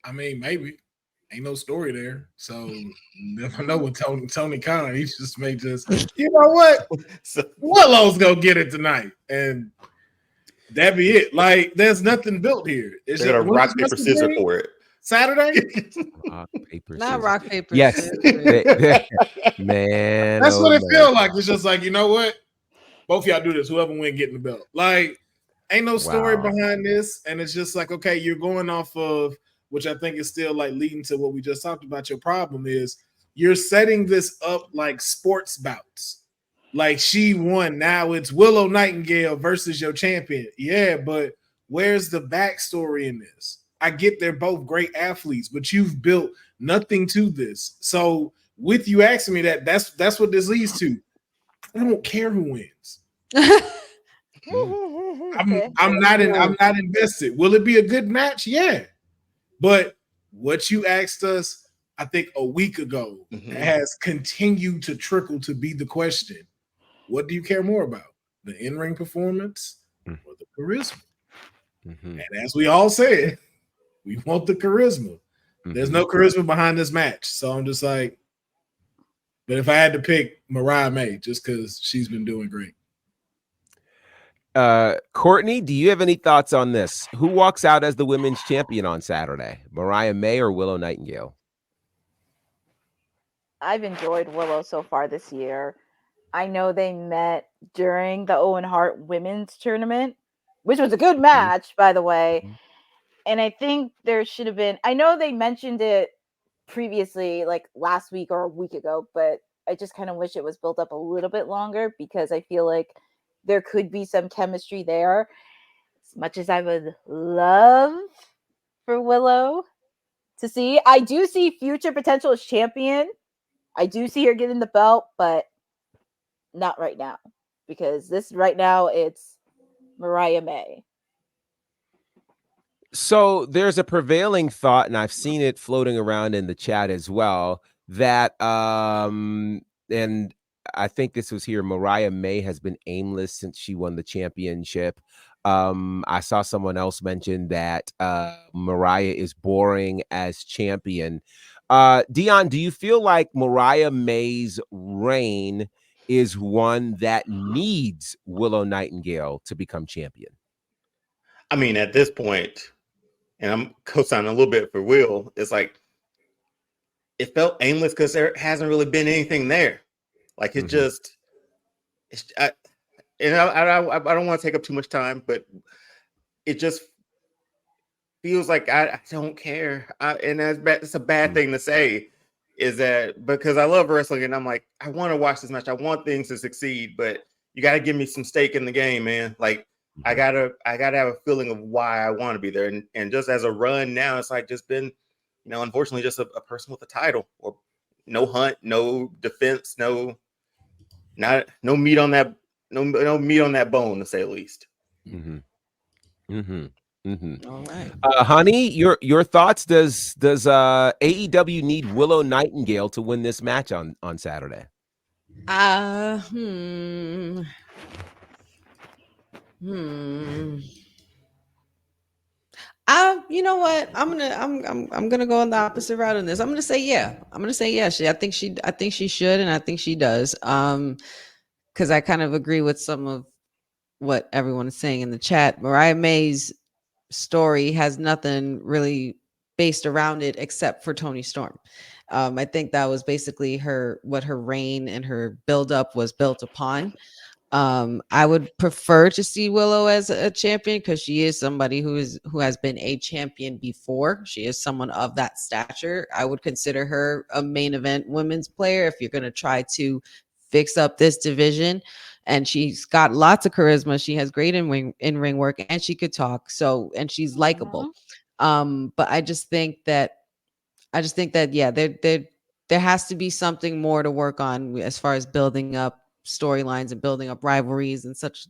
S7: I mean, maybe. Ain't no story there. So never know with Tony Khan. He just may just, you know what? Willow's gonna get it tonight. And that be it. Like, there's nothing built here.
S5: They're gonna rock, paper, scissors for it.
S7: Saturday?
S1: Rock, paper,
S8: Not
S1: scissors.
S8: rock, paper,
S1: Yes.
S8: scissors.
S1: Man.
S7: That's
S1: oh
S7: what it
S1: man.
S7: feels like. It's just like, you know what? Both of y'all do this. Whoever win getting the belt. Like, ain't no story
S1: Wow.
S7: behind this. And it's just like, okay, you're going off of, which I think is still like leading to what we just talked about. Your problem is you're setting this up like sports bouts. Like, she won. Now it's Willow Nightingale versus your champion. Yeah, but where's the backstory in this? I get they're both great athletes, but you've built nothing to this. So with you asking me that, that's what this leads to. I don't care who wins. I'm not invested. Will it be a good match? Yeah. But what you asked us, I think a week ago, has continued to trickle to be the question. What do you care more about? The in-ring performance or the charisma? And as we all said, we want the charisma. There's no charisma behind this match. So I'm just like, but if I had to pick Mariah May, just because she's been doing great.
S1: Courtney, do you have any thoughts on this? Who walks out as the women's champion on Saturday? Mariah May or Willow Nightingale?
S6: I've enjoyed Willow so far this year. I know they met during the Owen Hart women's tournament, which was a good match, by the way. And I think there should have been, I know they mentioned it previously, like last week or a week ago, but I just kind of wish it was built up a little bit longer because I feel like there could be some chemistry there. As much as I would love for Willow to see, I do see future potential as champion. I do see her getting the belt, but not right now because this right now it's Mariah May.
S1: So there's a prevailing thought, and I've seen it floating around in the chat as well, that and I think this was here, Mariah May has been aimless since she won the championship. I saw someone else mention that Mariah is boring as champion. Dion, do you feel like Mariah May's reign is one that needs Willow Nightingale to become champion?
S5: I mean, at this point, and I'm co-signing a little bit for Will, it's like it felt aimless because there hasn't really been anything there. Like it just, I don't want to take up too much time, but it just feels like I don't care. And that's a bad thing to say, is that because I love wrestling and I'm like, I want to watch this match. I want things to succeed, but you got to give me some stake in the game, man. Like I gotta have a feeling of why I want to be there. And just as a run now, it's like just been, unfortunately, just a person with a title, or no hunt, no defense, no meat on that, no meat on that bone, to say the least.
S8: All right.
S1: Honey, your thoughts? Does AEW need Willow Nightingale to win this match on Saturday?
S8: You know what? I'm gonna go on the opposite route on this. I'm gonna say yeah. I think she should, and I think she does. Because I kind of agree with some of what everyone is saying in the chat. Mariah May's story has nothing really based around it except for Toni Storm. I think that was basically what her reign and her buildup was built upon. I would prefer to see Willow as a champion because she is somebody who has been a champion before. She is someone of that stature. I would consider her a main event women's player if you're going to try to fix up this division. And she's got lots of charisma. She has great in-ring work, and she could talk. And she's likable. But I just think that yeah, there has to be something more to work on as far as building up storylines and building up rivalries and such,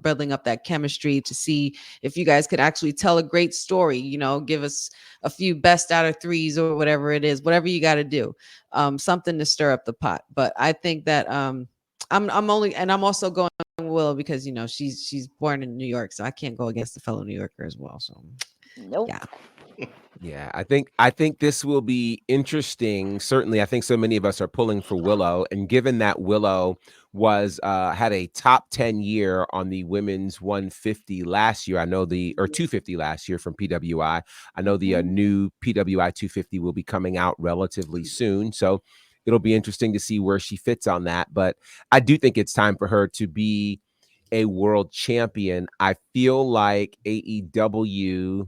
S8: building up that chemistry to see if you guys could actually tell a great story, give us a few best out of threes or whatever it is, whatever you got to do, something to stir up the pot. But I think that I'm also going Willow because she's born in New York, so I can't go against the fellow New Yorker as well. So
S6: nope.
S8: Yeah.
S1: Yeah, I think this will be interesting. Certainly, I think so many of us are pulling for Willow, and given that Willow was had a top 10 year on the women's 150 last year, or 250 last year from PWI. I know the new PWI 250 will be coming out relatively soon, so it'll be interesting to see where she fits on that. But I do think it's time for her to be a world champion. I feel like AEW,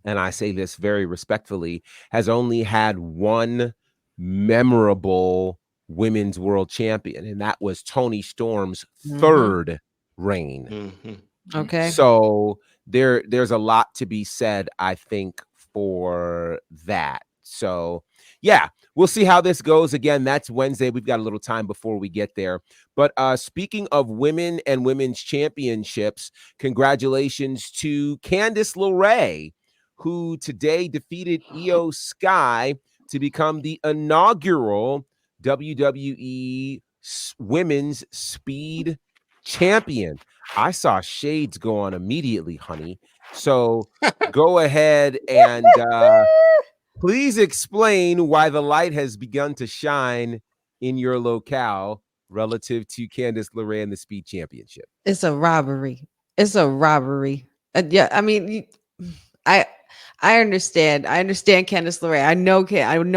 S1: and I say this very respectfully, has only had one memorable women's world champion, and that was Toni Storm's third reign.
S8: Okay.
S1: So there's a lot to be said, I think, for that. So yeah, we'll see how this goes. Again, that's Wednesday. We've got a little time before we get there. But speaking of women and women's championships, congratulations to Candice LeRae, who today defeated Io Sky to become the inaugural WWE Women's Speed Champion. I saw shades go on immediately, honey. So go ahead and please explain why the light has begun to shine in your locale relative to Candice LeRae and the Speed Championship.
S8: It's a robbery. Yeah, I mean, I understand. I understand Candice LeRae. I know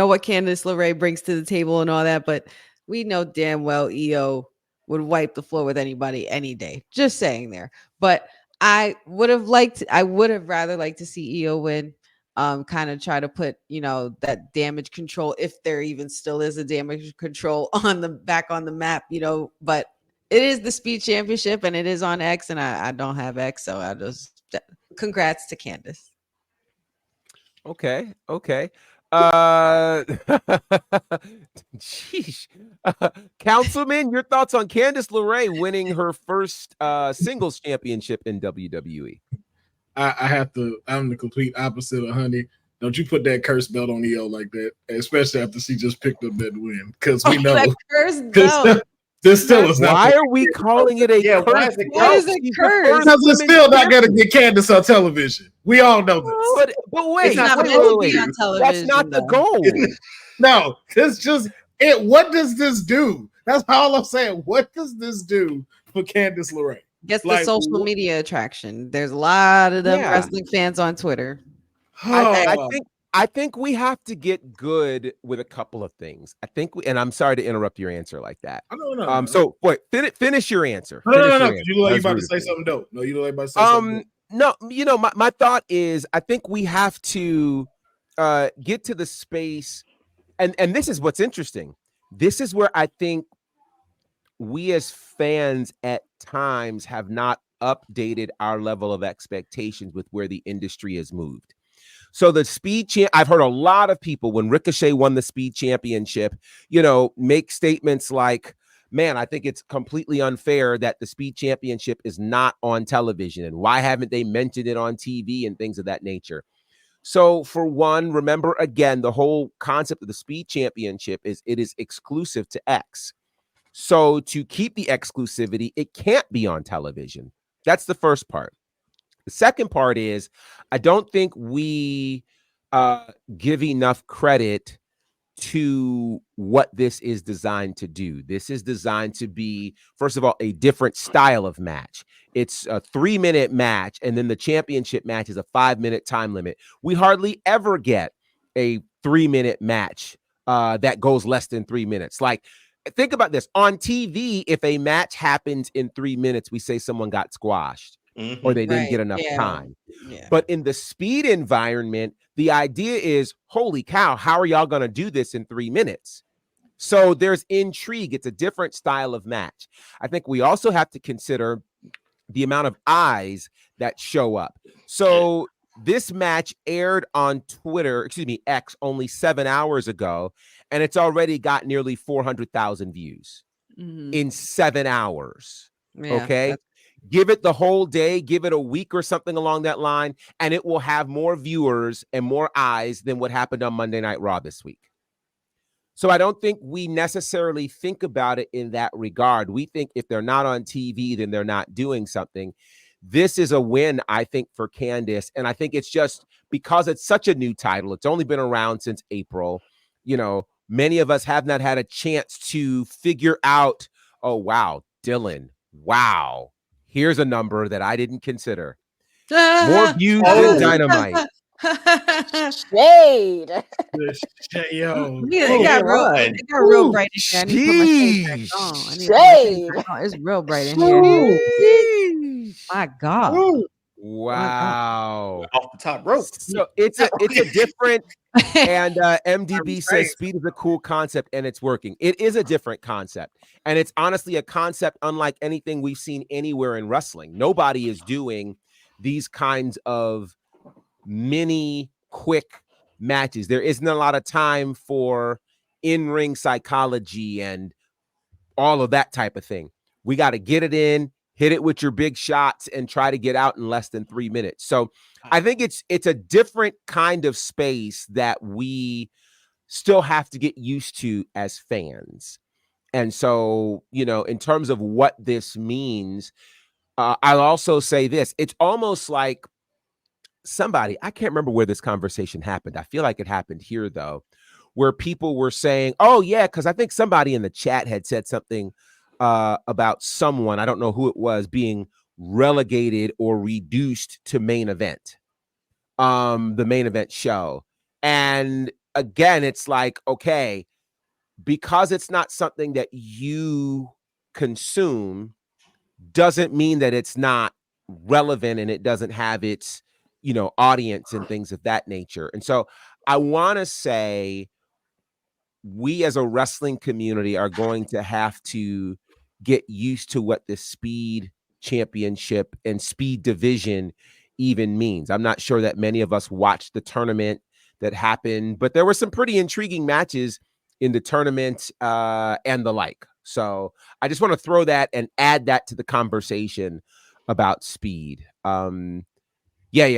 S8: what Candice LeRae brings to the table and all that, but we know damn well Io would wipe the floor with anybody any day. Just saying there. But I would have rather liked to see Io win. Kind of try to put, that damage control, if there even still is a damage control on the map, but it is the Speed Championship and it is on X, and I don't have X, so I just congrats to Candice.
S1: Okay. Sheesh. Councilman, your thoughts on Candice LeRae winning her first singles championship in WWE?
S7: I'm the complete opposite of Honey. Don't you put that curse belt on Io like that, especially after she just picked up that win, because we know
S8: curse belt.
S7: This still is not.
S1: Why are we calling it a curse?
S8: Why is it curse?
S7: Because it's still not going to get Candice on television. We all know this.
S1: But wait,
S8: wait.
S1: That's not the goal.
S7: No, it's just it. What does this do? That's all I'm saying. What does this do for Candice LeRae?
S8: Gets the social media attraction. There's a lot of them wrestling fans on Twitter.
S1: I think we have to get good with a couple of things. And I'm sorry to interrupt your answer like that.
S7: No.
S1: So wait, finish your answer.
S7: No. You look like you about to say something dope. No, you look like you about to say something dope.
S1: No, my thought is I think we have to get to the space, and this is what's interesting. This is where I think we as fans at times have not updated our level of expectations with where the industry has moved. So the speed champ, I've heard a lot of people when Ricochet won the speed championship, make statements like, man, I think it's completely unfair that the speed championship is not on television. And why haven't they mentioned it on TV and things of that nature? So for one, remember again, the whole concept of the speed championship is it is exclusive to X. So to keep the exclusivity, it can't be on television. That's the first part. The second part is I don't think we give enough credit to what this is designed to do. This is designed to be, first of all, a different style of match. It's a 3-minute match, and then the championship match is a 5-minute time limit. We hardly ever get a 3-minute match that goes less than 3 minutes. Like, think about this. On TV, if a match happens in 3 minutes, we say someone got squashed or they didn't get enough time.
S8: Yeah.
S1: But in the speed environment, the idea is, holy cow, how are y'all going to do this in 3 minutes? So there's intrigue. It's a different style of match. I think we also have to consider the amount of eyes that show up. So this match aired on X, only 7 hours ago, and it's already got nearly 400,000 views in 7 hours.
S8: Yeah,
S1: okay. Give it the whole day, give it a week or something along that line, and it will have more viewers and more eyes than what happened on Monday Night Raw this week. So I don't think we necessarily think about it in that regard. We think if they're not on TV, then they're not doing something. This is a win, I think, for Candice. And I think it's just because it's such a new title. It's only been around since April. Many of us have not had a chance to figure out, oh, wow, Dylan, wow. Here's a number that I didn't consider. More views than Dynamite.
S6: Shade.
S7: Yo.
S8: It got real bright in here.
S6: Shade.
S8: It's real bright in here. My God.
S1: Wow.
S5: Off the top rope.
S1: So it's a different, and MDB says speed is a cool concept and it's working. It is a different concept. And it's honestly a concept unlike anything we've seen anywhere in wrestling. Nobody is doing these kinds of mini quick matches. There isn't a lot of time for in-ring psychology and all of that type of thing. We got to get it in, hit it with your big shots, and try to get out in less than 3 minutes. So I think it's a different kind of space that we still have to get used to as fans. And so, in terms of what this means, I'll also say this. It's almost like I can't remember where this conversation happened. I feel like it happened here, though, where people were saying, oh, yeah, because I think somebody in the chat had said something about someone, I don't know who it was, being relegated or reduced to main event, the main event show. And again, it's like, okay, because it's not something that you consume doesn't mean that it's not relevant and it doesn't have its, audience and things of that nature. And so I want to say we as a wrestling community are going to have to get used to what the speed championship and speed division even means. I'm not sure that many of us watched the tournament that happened, but there were some pretty intriguing matches in the tournament and the like. So I just want to throw that and add that to the conversation about speed. Yeah.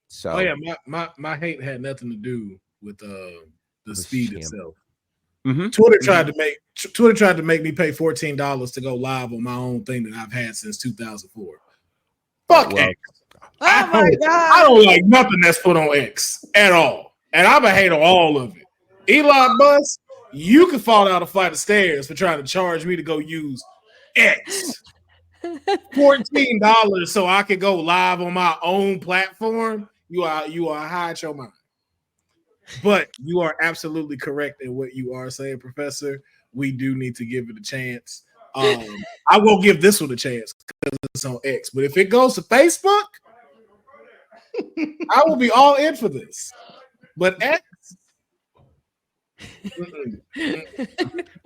S1: So
S7: my hate had nothing to do with the speed itself.
S1: Mm-hmm.
S7: Twitter tried to make me pay $14 to go live on my own thing that I've had since 2004. Fuck X.
S8: Oh my God.
S7: I don't like nothing that's put on X at all. And I'm a hater on all of it. Elon Musk, you can fall down a flight of stairs for trying to charge me to go use X. $14 so I could go live on my own platform. You are high at your mind. But you are absolutely correct in what you are saying, Professor. We do need to give it a chance. I will give this one a chance because it's on X. But if it goes to Facebook, I will be all in for this. But X,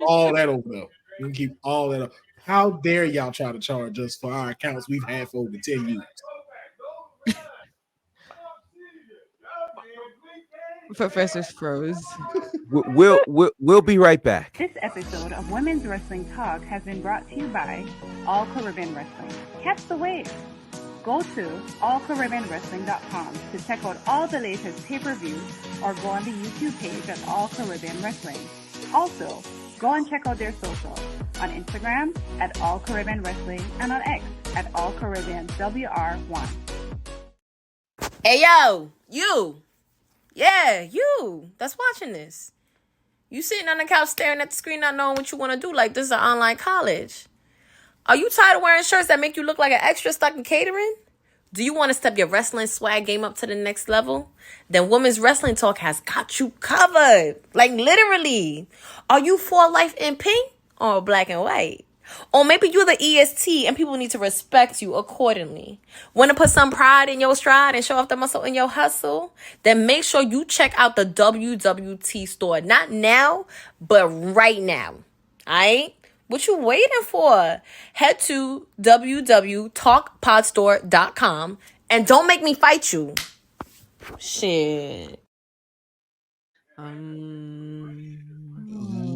S7: all that over there. You can keep all that up. How dare y'all try to charge us for our accounts we've had for over 10 years?
S8: Professor's froze.
S1: We'll be right back.
S10: This episode of Women's Wrestling Talk has been brought to you by All Caribbean Wrestling. Catch the wave. Go to allcaribbeanwrestling.com to check out all the latest pay-per-views or go on the YouTube page at All Caribbean Wrestling. Also, go and check out their socials on Instagram at All Caribbean Wrestling and on X at All Caribbean WR1.
S4: Hey, yo, you. Yeah, you that's watching this. You sitting on the couch staring at the screen not knowing what you want to do like this is an online college. Are you tired of wearing shirts that make you look like an extra stuck in catering? Do you want to step your wrestling swag game up to the next level? Then Women's Wrestling Talk has got you covered. Like literally. Are you for life in pink or black and white? Or maybe you're the EST and people need to respect you accordingly. Want to put some pride in your stride and show off the muscle in your hustle? Then make sure you check out the WWT store. Not now, but right now. Alright? What you waiting for? Head to www talkpodstore.com and don't make me fight you. Shit.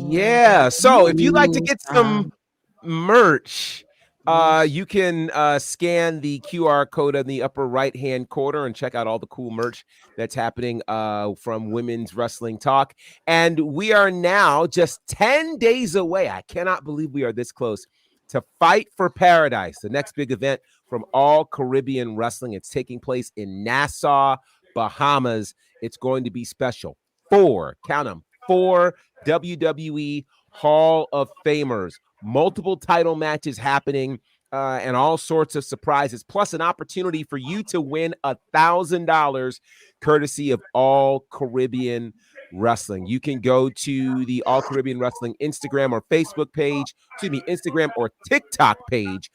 S1: Yeah. So if you'd like to get some merch, you can scan the QR code in the upper right hand corner and check out all the cool merch that's happening from Women's Wrestling Talk. And we are now just 10 days away. I cannot believe we are this close to Fight for Paradise, the next big event from All Caribbean Wrestling. It's taking place in Nassau, Bahamas. It's going to be special. 4 WWE Hall of Famers, multiple title matches happening, and all sorts of surprises, plus an opportunity for you to win $1,000 courtesy of All Caribbean Wrestling. You can go to the All Caribbean Wrestling Instagram or Facebook page, Instagram or TikTok page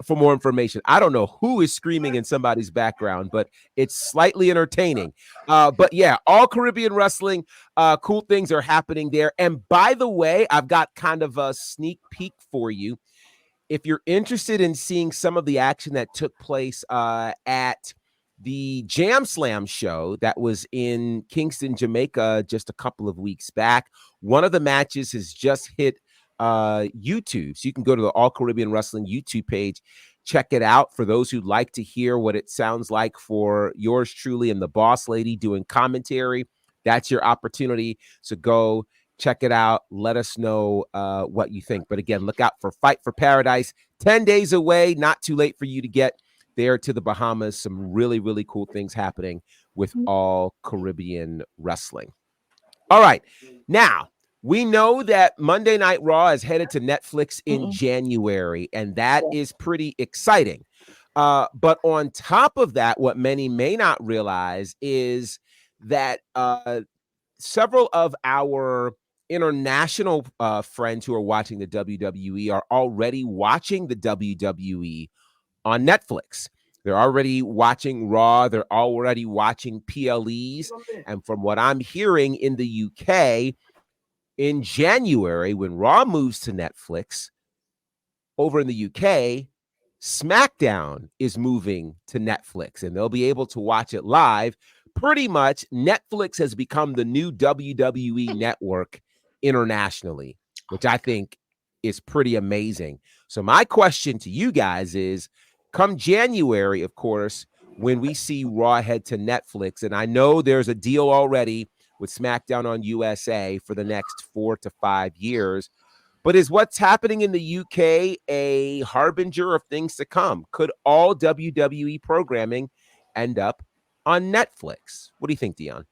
S1: for more information. I don't know who is screaming in somebody's background, but it's slightly entertaining. But yeah, All Caribbean Wrestling, cool things are happening there. And by the way, I've got kind of a sneak peek for you. If you're interested in seeing some of the action that took place at the Jam Slam show that was in Kingston, Jamaica, just a couple of weeks back, one of the matches has just hit YouTube. So you can go to the All Caribbean Wrestling YouTube page, check it out. For those who'd like to hear what it sounds like for yours truly and the boss lady doing commentary, that's your opportunity. So go check it out. Let us know what you think. But again, look out for Fight for Paradise. 10 days away. Not too late for you to get there to the Bahamas. Some really, really cool things happening with All Caribbean Wrestling. All right. Now, we know that Monday Night Raw is headed to Netflix in January, and that is pretty exciting. But on top of that, what many may not realize is that several of our international friends who are watching the WWE are already watching the WWE on Netflix. They're already watching Raw. They're already watching PLEs. And from what I'm hearing in the UK, in January, when Raw moves to Netflix, over in the UK, SmackDown is moving to Netflix, and they'll be able to watch it live. Pretty much, Netflix has become the new WWE network internationally, which I think is pretty amazing. So my question to you guys is, come January, of course, when we see Raw head to Netflix, and I know there's a deal already with SmackDown on USA for the next 4 to 5 years. But is what's happening in the UK a harbinger of things to come? Could all WWE programming end up on Netflix? What do you think, Dion?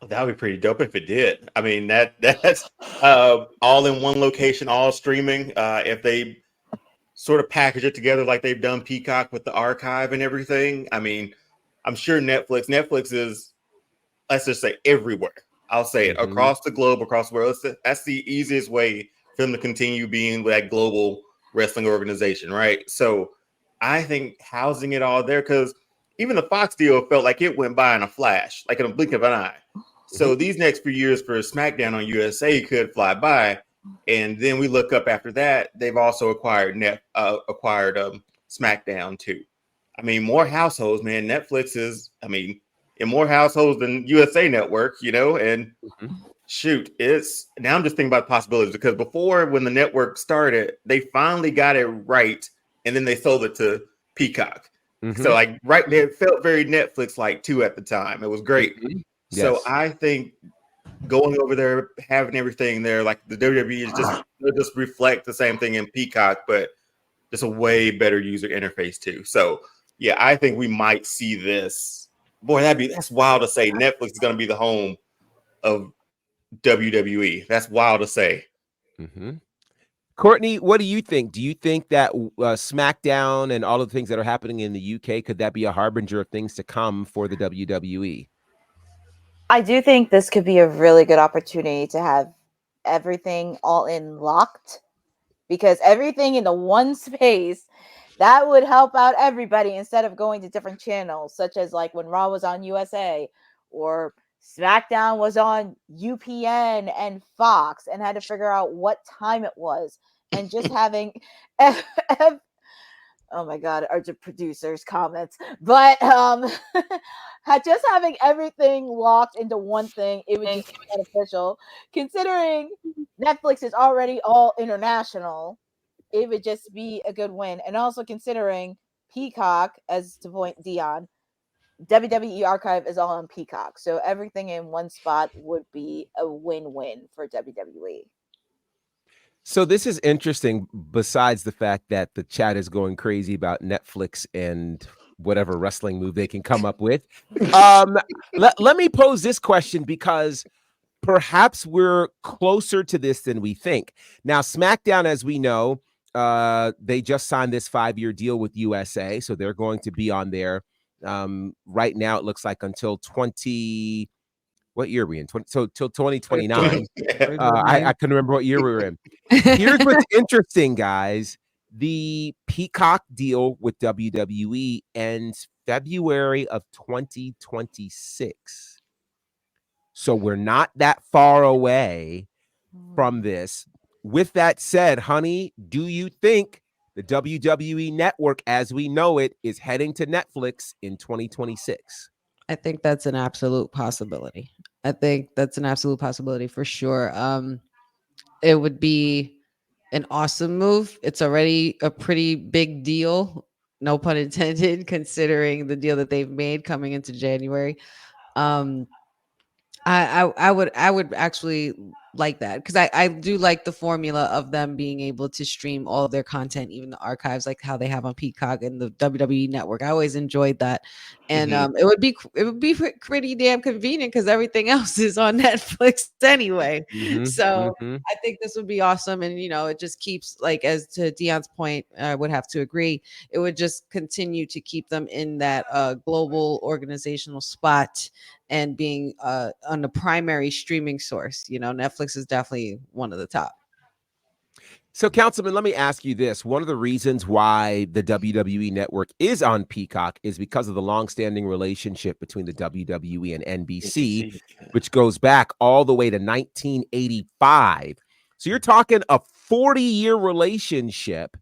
S5: That would be pretty dope if it did. I mean, that's all in one location, all streaming. If they sort of package it together like they've done Peacock with the archive and everything. I mean, I'm sure Netflix is, let's just say, everywhere. I'll say it across the globe, across the world. That's the easiest way for them to continue being that global wrestling organization, right? So I think housing it all there, because even the Fox deal felt like it went by in a flash, like in a blink of an eye. So these next few years for SmackDown on USA could fly by. And then we look up after that, they've also acquired SmackDown too. I mean, more households, man. Netflix is, I mean, in more households than USA Network, you know, and shoot, it's now I'm just thinking about possibilities because before when the network started, they finally got it right, and then they sold it to Peacock. So like it felt very Netflix-like too at the time. It was great. So I think going over there, having everything there, like the WWE is just reflect the same thing in Peacock, but just a way better user interface too. So yeah, I think we might see this. Boy, that's wild to say. Netflix is going to be the home of WWE. That's wild to say.
S1: Courtney, what do you think? Do you think that SmackDown and all of the things that are happening in the UK, could that be a harbinger of things to come for the WWE?
S6: I do think this could be a really good opportunity to have everything all in locked, because everything in the one space that would help out everybody instead of going to different channels, such as like when Raw was on USA or SmackDown was on UPN and Fox and had to figure out what time it was, and just having oh my God, are the producers' comments, but just having everything locked into one thing, it would just be beneficial. Considering Netflix is already all international, it would just be a good win. And also considering Peacock, as to point Dion, WWE Archive is all on Peacock, so everything in one spot would be a win-win for WWE.
S1: So this is interesting, besides the fact that the chat is going crazy about Netflix and whatever wrestling move they can come up with. Let me pose this question, because perhaps we're closer to this than we think. Now, SmackDown, as we know, they just signed this 5-year deal with USA, so they're going to be on there. Right now, it looks like until what year are we in? Till 2029. I couldn't remember what year we were in. Here's what's interesting, guys. The Peacock deal with WWE ends February of 2026. So we're not that far away from this. With that said, honey, do you think the WWE network as we know it is heading to Netflix in 2026?
S8: I think that's an absolute possibility. I think that's an absolute possibility for sure. It would be an awesome move. It's already a pretty big deal, no pun intended, considering the deal that they've made coming into January. I would actually like that, because I do like the formula of them being able to stream all of their content, even the archives, like how they have on Peacock and the WWE network. I always enjoyed that. And it would be pretty damn convenient, because everything else is on Netflix anyway. So I think this would be awesome. And it just keeps, like, as to Dion's point, I would have to agree, it would just continue to keep them in that global organizational spot and being on the primary streaming source. Netflix is definitely one of the top.
S1: So, Councilman, let me ask you this. One of the reasons why the WWE network is on Peacock is because of the longstanding relationship between the WWE and NBC, which goes back all the way to 1985. So you're talking a 40-year relationship.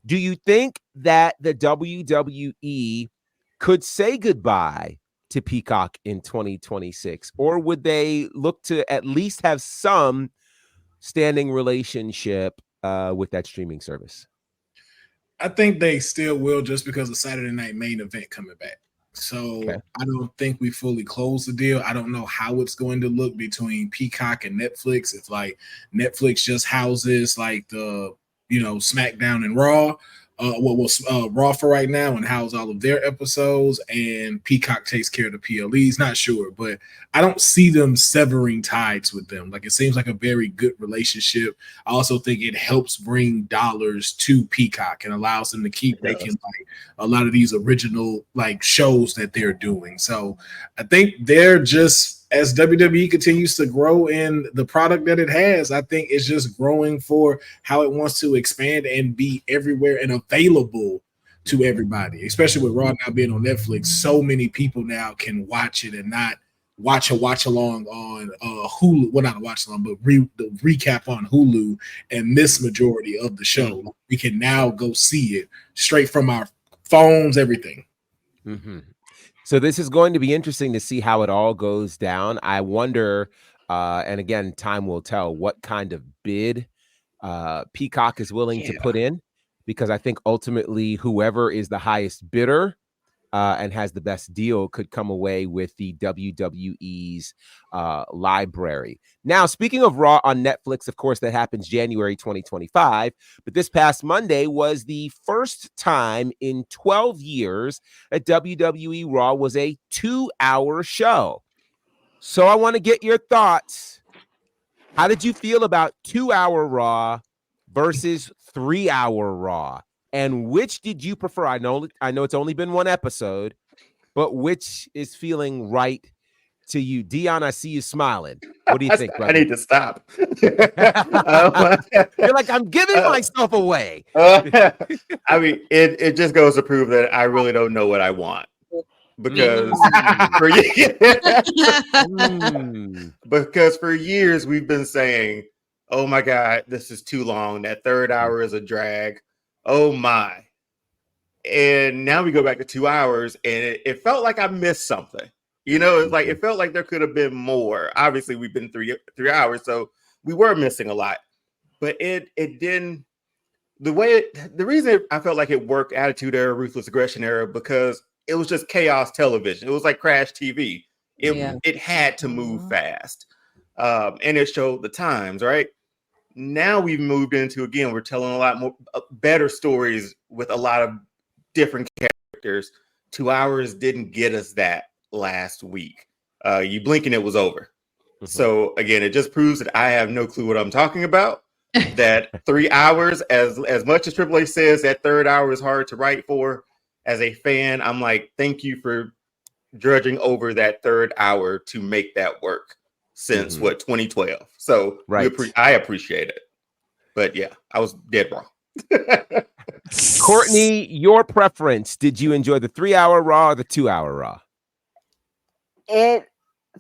S1: Do you think that the WWE could say goodbye to Peacock in 2026, or would they look to at least have some standing relationship with that streaming service?
S7: I think they still will, just because of Saturday Night Main Event coming back. So I don't think we fully closed the deal. I don't know how it's going to look between Peacock and Netflix. If like Netflix just houses like the SmackDown and Raw, Raw for right now, and house all of their episodes, and Peacock takes care of the PLEs. Not sure, but I don't see them severing ties with them. Like, it seems like a very good relationship. I also think it helps bring dollars to Peacock and allows them to keep making like a lot of these original like shows that they're doing. So I think they're just, as WWE continues to grow in the product that it has, I think it's just growing for how it wants to expand and be everywhere and available to everybody, especially with Raw now being on Netflix. So many people now can watch it and not watch along on Hulu. Well, not a watch along, but the recap on Hulu and miss majority of the show. We can now go see it straight from our phones, everything.
S1: Mm-hmm. So this is going to be interesting to see how it all goes down. I wonder, and again, time will tell what kind of bid Peacock is willing to put in, because I think ultimately whoever is the highest bidder and has the best deal could come away with the WWE's library. Now, speaking of Raw on Netflix, of course, that happens January 2025. But this past Monday was the first time in 12 years that WWE Raw was a 2-hour show. So I want to get your thoughts. How did you feel about 2-hour Raw versus 3-hour Raw? And which did you prefer? I know it's only been one episode, but which is feeling right to you? Dion, I see you smiling. What do you think, brother?
S5: I need to stop.
S1: You're like, I'm giving myself away.
S5: I mean, it just goes to prove that I really don't know what I want. Because because for years we've been saying, oh my God, this is too long. That third hour is a drag. Oh my. And now we go back to 2 hours and it felt like I missed something. You know, it's like it felt like there could have been more. Obviously, we've been three hours, so we were missing a lot. But it didn't, the reason I felt like it worked Attitude Era, Ruthless Aggression Era, because it was just chaos television. It was like Crash TV. It had to move fast. And it showed the times, right? Now we've moved into, again, we're telling a lot more better stories with a lot of different characters. 2 hours didn't get us that last week. You blink and it was over. So again, it just proves that I have no clue what I'm talking about. That 3 hours, as much as Triple H says that third hour is hard to write for, as a fan, I'm like, thank you for drudging over that third hour to make that work since 2012. So I appreciate it. But yeah, I was dead wrong.
S1: Courtney, your preference. Did you enjoy the 3-hour Raw or the 2-hour Raw?
S6: It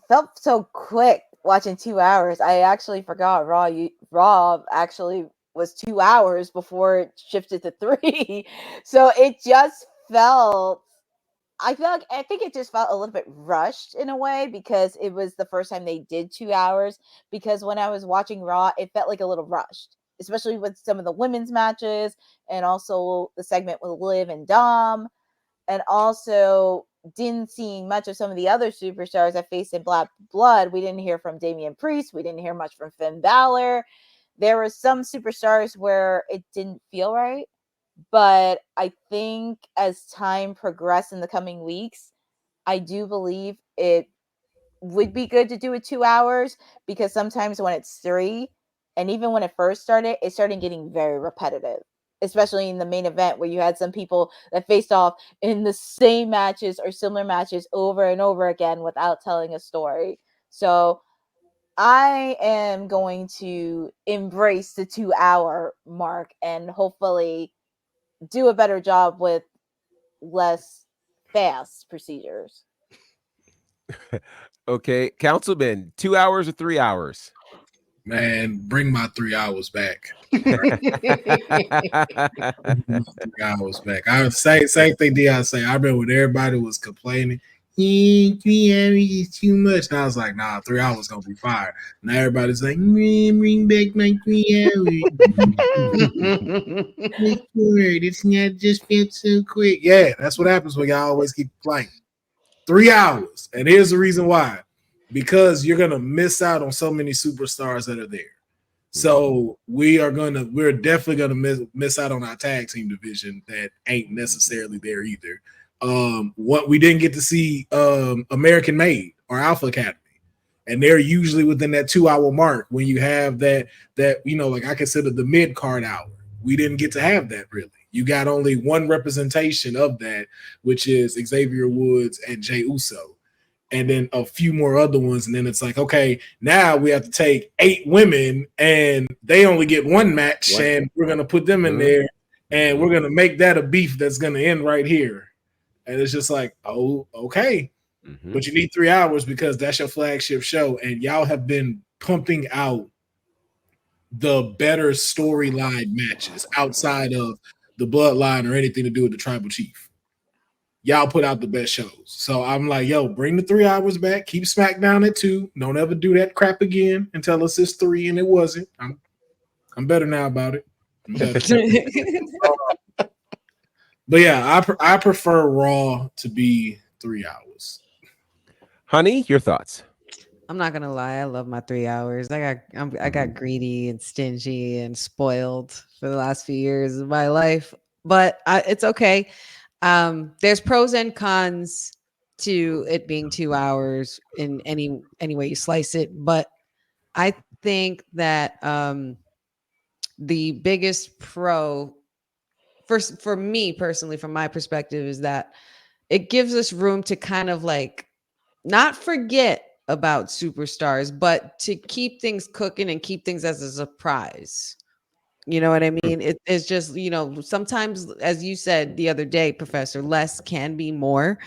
S6: felt so quick watching 2 hours. I actually forgot Raw actually was 2 hours before it shifted to 3. So it just felt, I think it just felt a little bit rushed in a way, because it was the first time they did 2 hours. Because when I was watching Raw, it felt like a little rushed, especially with some of the women's matches and also the segment with Liv and Dom, and also didn't see much of some of the other superstars that faced in Black Blood. We didn't hear from Damian Priest. We didn't hear much from Finn Balor. There were some superstars where it didn't feel right. But I think as time progressed in the coming weeks, I do believe it would be good to do it 2 hours, because sometimes when it's 3, and even when it first started, it started getting very repetitive, especially in the main event where you had some people that faced off in the same matches or similar matches over and over again without telling a story. So I am going to embrace the 2 hour mark and hopefully do a better job with less fast procedures.
S1: Okay, Councilman, 2 hours or 3 hours?
S7: Man, bring my 3 hours back. 3 hours back. I would say same thing Dion say. I remember when everybody was complaining, 3 hours is too much. And I was like, nah, 3 hours gonna be fire. Now everybody's like, bring back my 3 hours. It's not just felt so quick. Yeah, that's what happens when y'all always keep playing. 3 hours. And here's the reason why. Because you're gonna miss out on so many superstars that are there. So we're definitely gonna miss out on our tag team division that ain't necessarily there either. What we didn't get to see American Made or Alpha Academy, and they're usually within that 2 hour mark when you have that like I consider the mid card hour. We didn't get to have that really. You got only one representation of that, which is Xavier Woods and Jey Uso. And then a few more other ones. And then it's like, okay, now we have to take 8 women and they only get one match. And we're going to put them in there and we're going to make that a beef that's going to end right here. And it's just like, oh, okay.
S1: Mm-hmm.
S7: But you need 3 hours because that's your flagship show, and y'all have been pumping out the better storyline matches outside of the bloodline or anything to do with the tribal chief. Y'all put out the best shows. So I'm like, yo, bring the 3 hours back. Keep SmackDown at 2. Don't ever do that crap again and tell us it's 3 and it wasn't. I'm better now about it. But yeah, I prefer Raw to be 3 hours.
S1: Honey, your thoughts?
S8: I'm not gonna lie, I love my 3 hours. I got greedy and stingy and spoiled for the last few years of my life, but it's okay. There's pros and cons to it being 2 hours in any way you slice it, but I think that the biggest pro, first for me personally, from my perspective, is that it gives us room to kind of like not forget about superstars, but to keep things cooking and keep things as a surprise. You know what I mean? It's just, sometimes, as you said the other day, Professor, less can be more.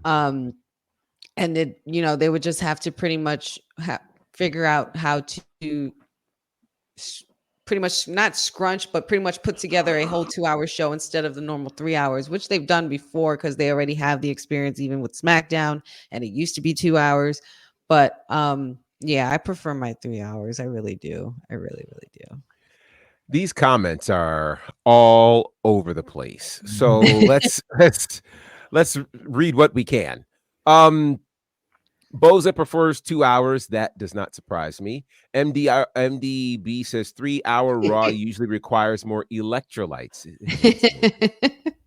S8: And they would just have to pretty much figure out how to pretty much not scrunch, but pretty much put together a whole 2-hour show instead of the normal 3 hours, which they've done before because they already have the experience even with SmackDown, and it used to be 2 hours. But yeah, I prefer my 3 hours. I really do. I really, really do.
S1: These comments are all over the place. So let's read what we can. Boza prefers 2 hours. That does not surprise me. MDB says 3 hour Raw usually requires more electrolytes.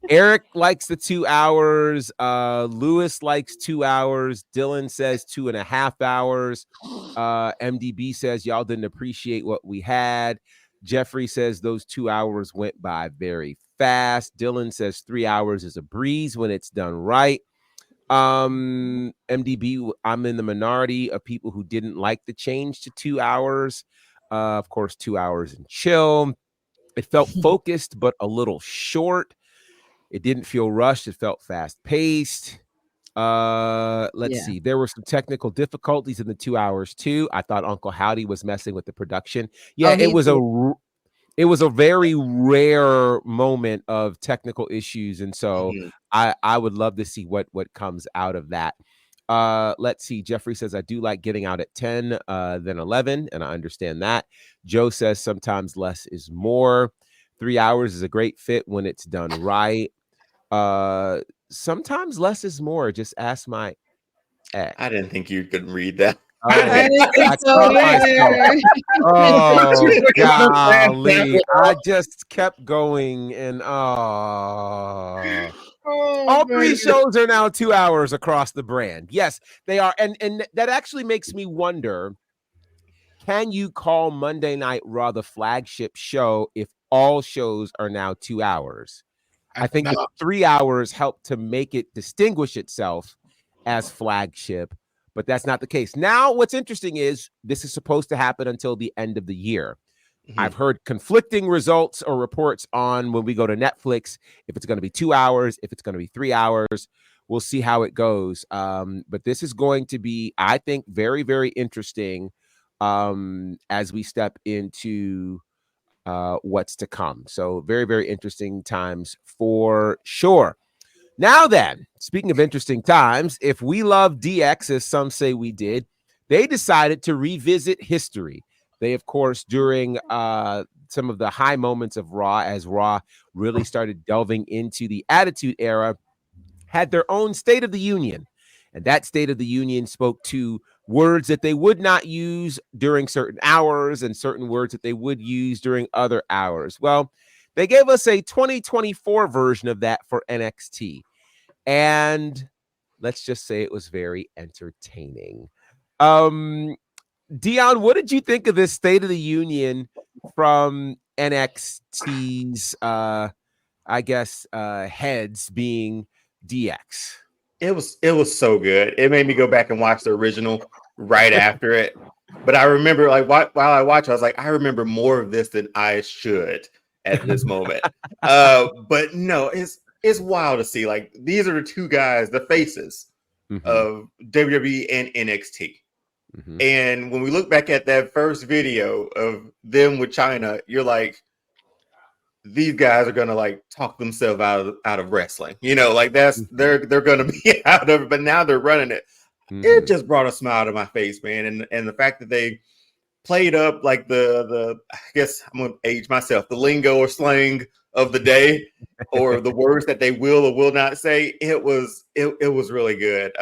S1: Eric likes the 2 hours. Lewis likes 2 hours. Dylan says 2.5 hours. MDB says y'all didn't appreciate what we had. Jeffrey says those 2 hours went by very fast. Dylan says 3 hours is a breeze when it's done right. MDB, I'm in the minority of people who didn't like the change to 2 hours. Of course, 2 hours and chill. It felt focused, but a little short. It didn't feel rushed. It felt fast paced. Let's see. There were some technical difficulties in the 2 hours too. I thought Uncle Howdy was messing with the production. Yeah, it was a very rare moment of technical issues, and so I would love to see what comes out of that. Let's see. Jeffrey says I do like getting out at 10 than 11, and I understand that. Joe says sometimes less is more. 3 hours is a great fit when it's done right. Sometimes less is more. Just ask my ex.
S5: I didn't think you could read that.
S1: Oh, golly. I just kept going, and all 3 shows are now 2 hours across the brand. Yes, they are. And that actually makes me wonder, can you call Monday Night Raw the flagship show if all shows are now 2 hours? I think the 3 hours help to make it distinguish itself as flagship, but that's not the case. Now, what's interesting is this is supposed to happen until the end of the year. I've heard conflicting results or reports on when we go to Netflix, if it's going to be 2 hours, if it's going to be 3 hours. We'll see how it goes. But this is going to be, I think, very, very interesting as we step into what's to come. So very, very interesting times for sure. Now then, speaking of interesting times, if we love DX, as some say we did, they decided to revisit history. They, of course, during some of the high moments of Raw, as Raw really started delving into the Attitude Era, had their own State of the Union. And that State of the Union spoke to words that they would not use during certain hours and certain words that they would use during other hours. Well, they gave us a 2024 version of that for NXT. And let's just say it was very entertaining. Dion, what did you think of this State of the Union from NXT's, heads being DX?
S5: It was so good. It made me go back and watch the original right after it. But I remember, like, while I watched, I was like, I remember more of this than I should at this moment. But no, it's wild to see. Like, these are the two guys, the faces of WWE and NXT.
S1: Mm-hmm.
S5: And when we look back at that first video of them with China, you're like, these guys are gonna like talk themselves out of wrestling. You know, like that's they're gonna be out of it, but now they're running it. It just brought a smile to my face, man. And the fact that they played up like the I guess I'm gonna age myself, the lingo or slang of the day, or the words that they will or will not say. It was really good.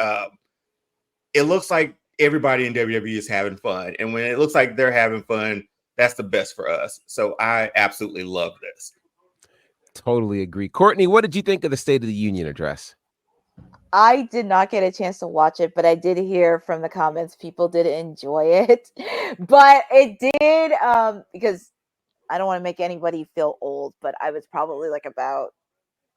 S5: It looks like everybody in WWE is having fun, and when it looks like they're having fun, that's the best for us. So I absolutely love this.
S1: Totally agree. Courtney, what did you think of the State of the Union address?
S6: I did not get a chance to watch it, but I did hear from the comments people did enjoy it. But it did, because I don't want to make anybody feel old, but I was probably like about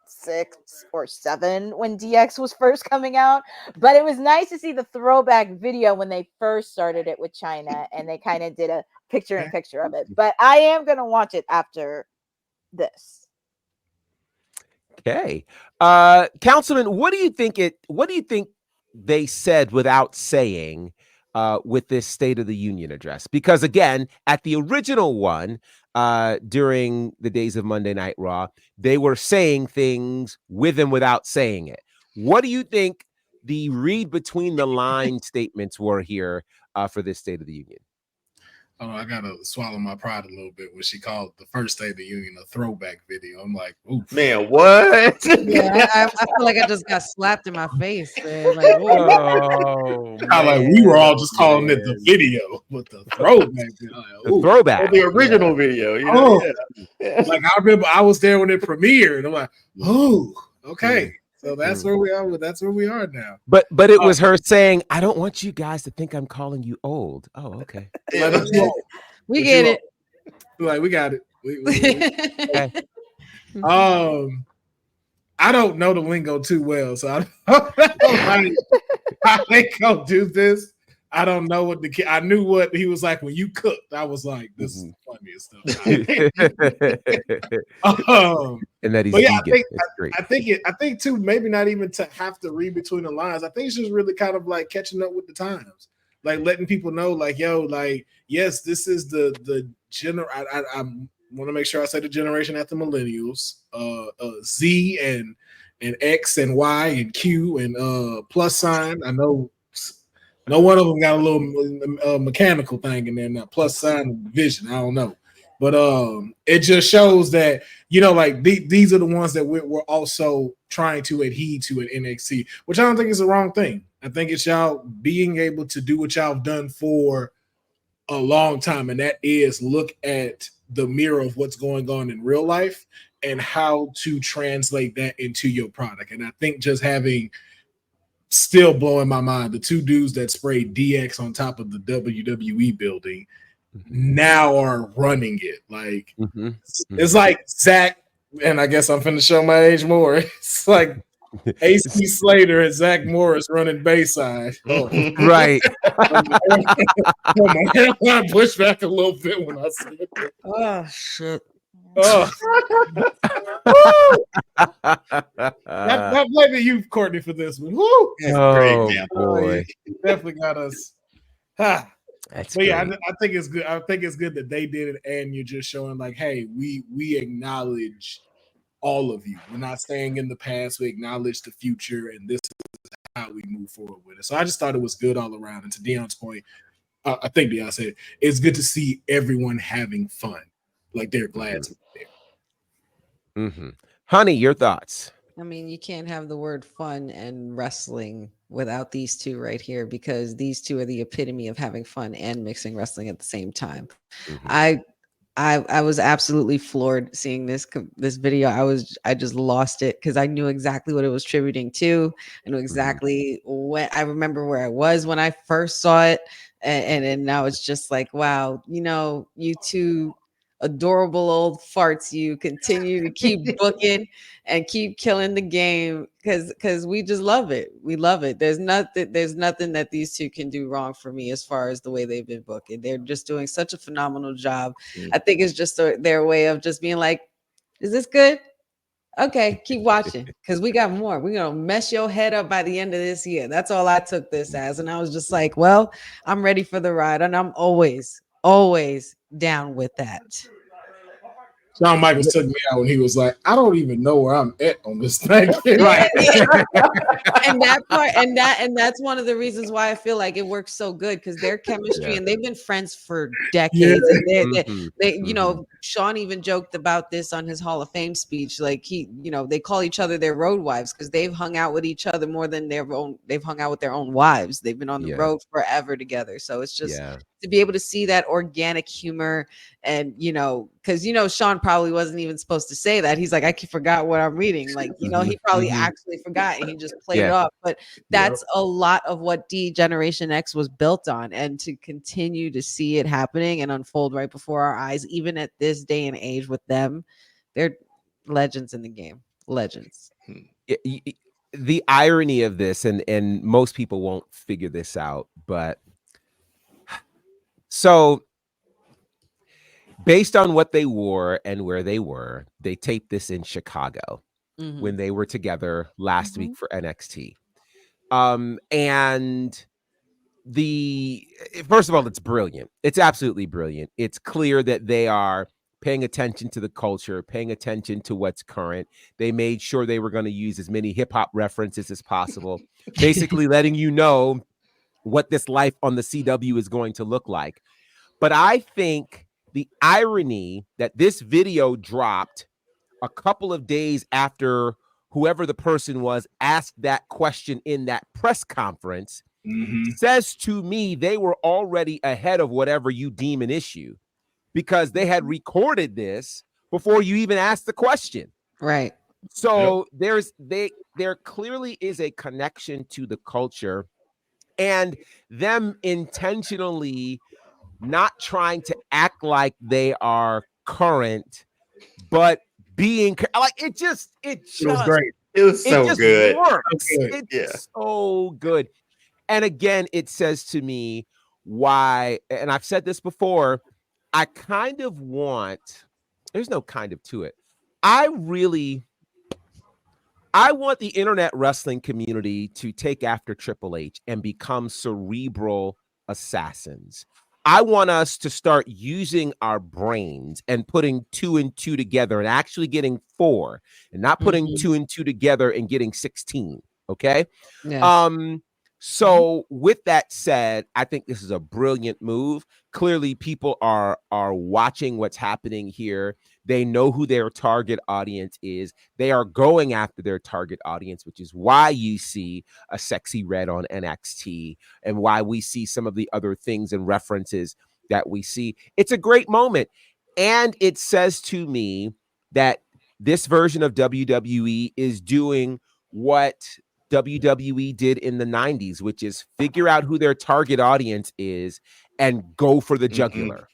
S6: 6 or 7 when DX was first coming out. But it was nice to see the throwback video when they first started it with China, and they kind of did a picture-in-picture of it. But I am going to watch it after this.
S1: Okay. Councilman, what do you think they said without saying with this State of the Union address? Because again, at the original one, during the days of Monday Night Raw, they were saying things with and without saying it. What do you think the read between the line statements were here for this State of the Union?
S7: Oh, I gotta swallow my pride a little bit when she called the first State of the Union a throwback video. I'm like, oof.
S5: Man, what?
S8: Yeah, I feel like I just got slapped in my face, man. Like,
S1: oh,
S7: like we were all just calling it the video, but the throwback.
S1: The throwback,
S5: the original video. You know? Yeah.
S7: Like I remember, I was there when it premiered. I'm like, oh, okay. So that's where we are. That's where we are now.
S1: But it was her saying, "I don't want you guys to think I'm calling you old." Oh, okay.
S8: We get it.
S7: Like we got it. I don't know the lingo too well, so I don't know how they go do this. I don't know what the kid. I knew what he was like when you cooked. I was like, this is the funniest stuff.
S1: And that he's
S7: I think too, maybe not even to have to read between the lines. I think it's just really kind of like catching up with the times, like letting people know, like, yo, like, yes, this is the I want to make sure I say the generation after millennials, Z and X and Y and Q and plus sign. I know. No one of them got a little mechanical thing in there now, plus sign vision. I don't know. But it just shows that, you know, like these are the ones that we're also trying to adhere to at NXT, which I don't think is the wrong thing. I think it's y'all being able to do what y'all have done for a long time, and that is look at the mirror of what's going on in real life and how to translate that into your product. And I think just having still blowing my mind, the 2 dudes that sprayed DX on top of the WWE building now are running it. Like it's like Zach, and I guess I'm finna show my age more. It's like AC Slater and Zach Morris running Bayside.
S1: Right.
S7: My hairline pushed back a little bit when I said that.
S8: Oh shit.
S7: Oh. That blame you, Courtney, for this one. Woo!
S1: Oh boy,
S7: you definitely got us.
S1: That's
S7: but yeah, I think it's good. I think it's good that they did it, and you're just showing like, hey, we acknowledge all of you. We're not staying in the past. We acknowledge the future, and this is how we move forward with it. So I just thought it was good all around. And to Deion's point, I think Deion said it's good to see everyone having fun. Like they're glad to be
S1: there. Honey, your thoughts?
S8: I mean, you can't have the word fun and wrestling without these two right here, because these two are the epitome of having fun and mixing wrestling at the same time. I was absolutely floored seeing this video. I just lost it because I knew exactly what it was tributing to. I knew exactly what I remember where I was when I first saw it, and now it's just like, wow, you know, you two adorable old farts, you continue to keep booking and keep killing the game because we just love it. We love it. There's nothing that these two can do wrong for me as far as the way they've been booking. They're just doing such a phenomenal job. I think it's just their way of just being like, is this good? Okay, keep watching because we got more. We're gonna mess your head up by the end of this year. That's all I took this as. And I was just like, well, I'm ready for the ride, and I'm always down with that.
S7: Shawn Michaels took me out when he was like, I don't even know where I'm at on this thing.
S8: Right. And that part, and that's one of the reasons why I feel like it works so good because their chemistry and they've been friends for decades. And they you know, Shawn even joked about this on his Hall of Fame speech. Like they call each other their road wives because they've hung out with each other more than they've hung out with their own wives. They've been on the road forever together. So it's just to be able to see that organic humor and because Shawn probably wasn't even supposed to say that. He's like, I forgot what I'm reading. Like, he probably actually forgot and he just played it off. But that's a lot of what Generation X was built on. And to continue to see it happening and unfold right before our eyes, even at this day and age with them, they're legends in the game. Legends.
S1: The irony of this, and most people won't figure this out, but so based on what they wore and where they were, they taped this in Chicago when they were together last week for NXT. And first of all, it's brilliant. It's absolutely brilliant. It's clear that they are paying attention to the culture, paying attention to what's current. They made sure they were going to use as many hip hop references as possible, basically letting you know what this life on the CW is going to look like. But I think the irony that this video dropped a couple of days after whoever the person was asked that question in that press conference says to me they were already ahead of whatever you deem an issue because they had recorded this before you even asked the question.
S8: Right.
S1: So there clearly is a connection to the culture and them intentionally not trying to act like they are current, but being like it was
S7: great.
S5: It was so good.
S1: Works. It's so good. And again, it says to me why, and I've said this before, I kind of want, there's no kind of to it. I want the internet wrestling community to take after Triple H and become cerebral assassins. I want us to start using our brains and putting 2 and 2 together and actually getting 4 and not putting 2 and 2 together and getting 16. Okay.
S8: Yes.
S1: So with that said, I think this is a brilliant move. Clearly people are watching what's happening here. They know who their target audience is. They are going after their target audience, which is why you see a Sexy Red on NXT and why we see some of the other things and references that we see. It's a great moment. And it says to me that this version of WWE is doing what WWE did in the 90s, which is figure out who their target audience is and go for the jugular.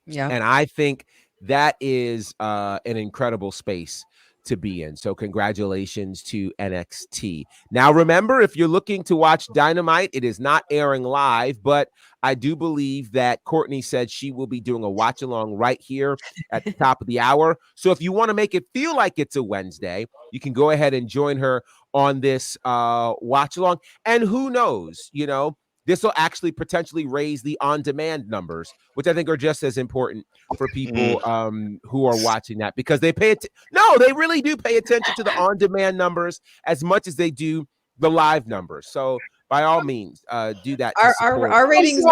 S8: Yeah.
S1: And I think that is an incredible space to be in. So congratulations to NXT. Now, remember, if you're looking to watch Dynamite, it is not airing live, but I do believe that Courtney said she will be doing a watch along right here at the top of the hour. So if you want to make it feel like it's a Wednesday, you can go ahead and join her on this watch along. And who knows, this will actually potentially raise the on-demand numbers, which I think are just as important for people who are watching that because they they really do pay attention to the on-demand numbers as much as they do the live numbers. So by all means, do that.
S8: Our ratings,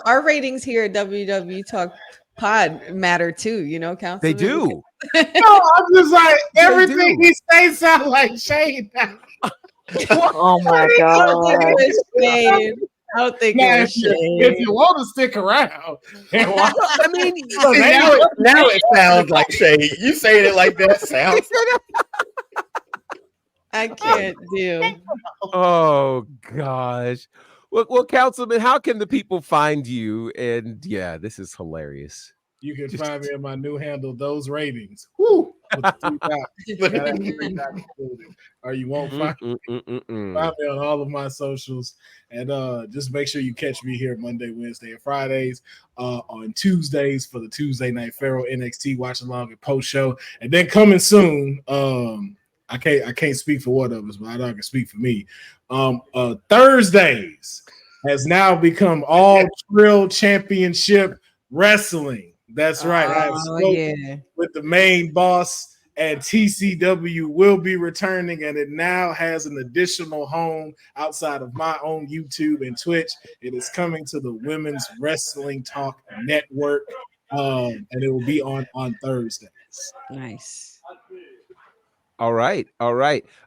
S8: our ratings here at WW Talk Pod matter too. Councilman.
S1: They do.
S7: No, I'm just like everything he says sounds like shade now.
S6: Oh my god!
S8: I don't think it was shade.
S7: If you want to stick around, and watch,
S1: I mean,
S5: now it sounds like shade. You saying it like that sounds.
S8: I can't do.
S1: Oh gosh. Well, Councilman, how can the people find you? And yeah, this is hilarious.
S7: You can find me on my new handle, Those Ratings. Woo! Or you won't find me on all of my socials. And just make sure you catch me here Monday, Wednesday, and Fridays. On Tuesdays for the Tuesday Night Pharaoh NXT watch along and post show. And then coming soon, I can't speak for one of us, but I know I can speak for me. Thursdays has now become all Trill Championship Wrestling. That's right. I have spoken with the main boss, and TCW will be returning, and it now has an additional home outside of my own YouTube and Twitch. It is coming to the Women's Wrestling Talk Network, and it will be on Thursdays.
S8: Nice.
S1: All right.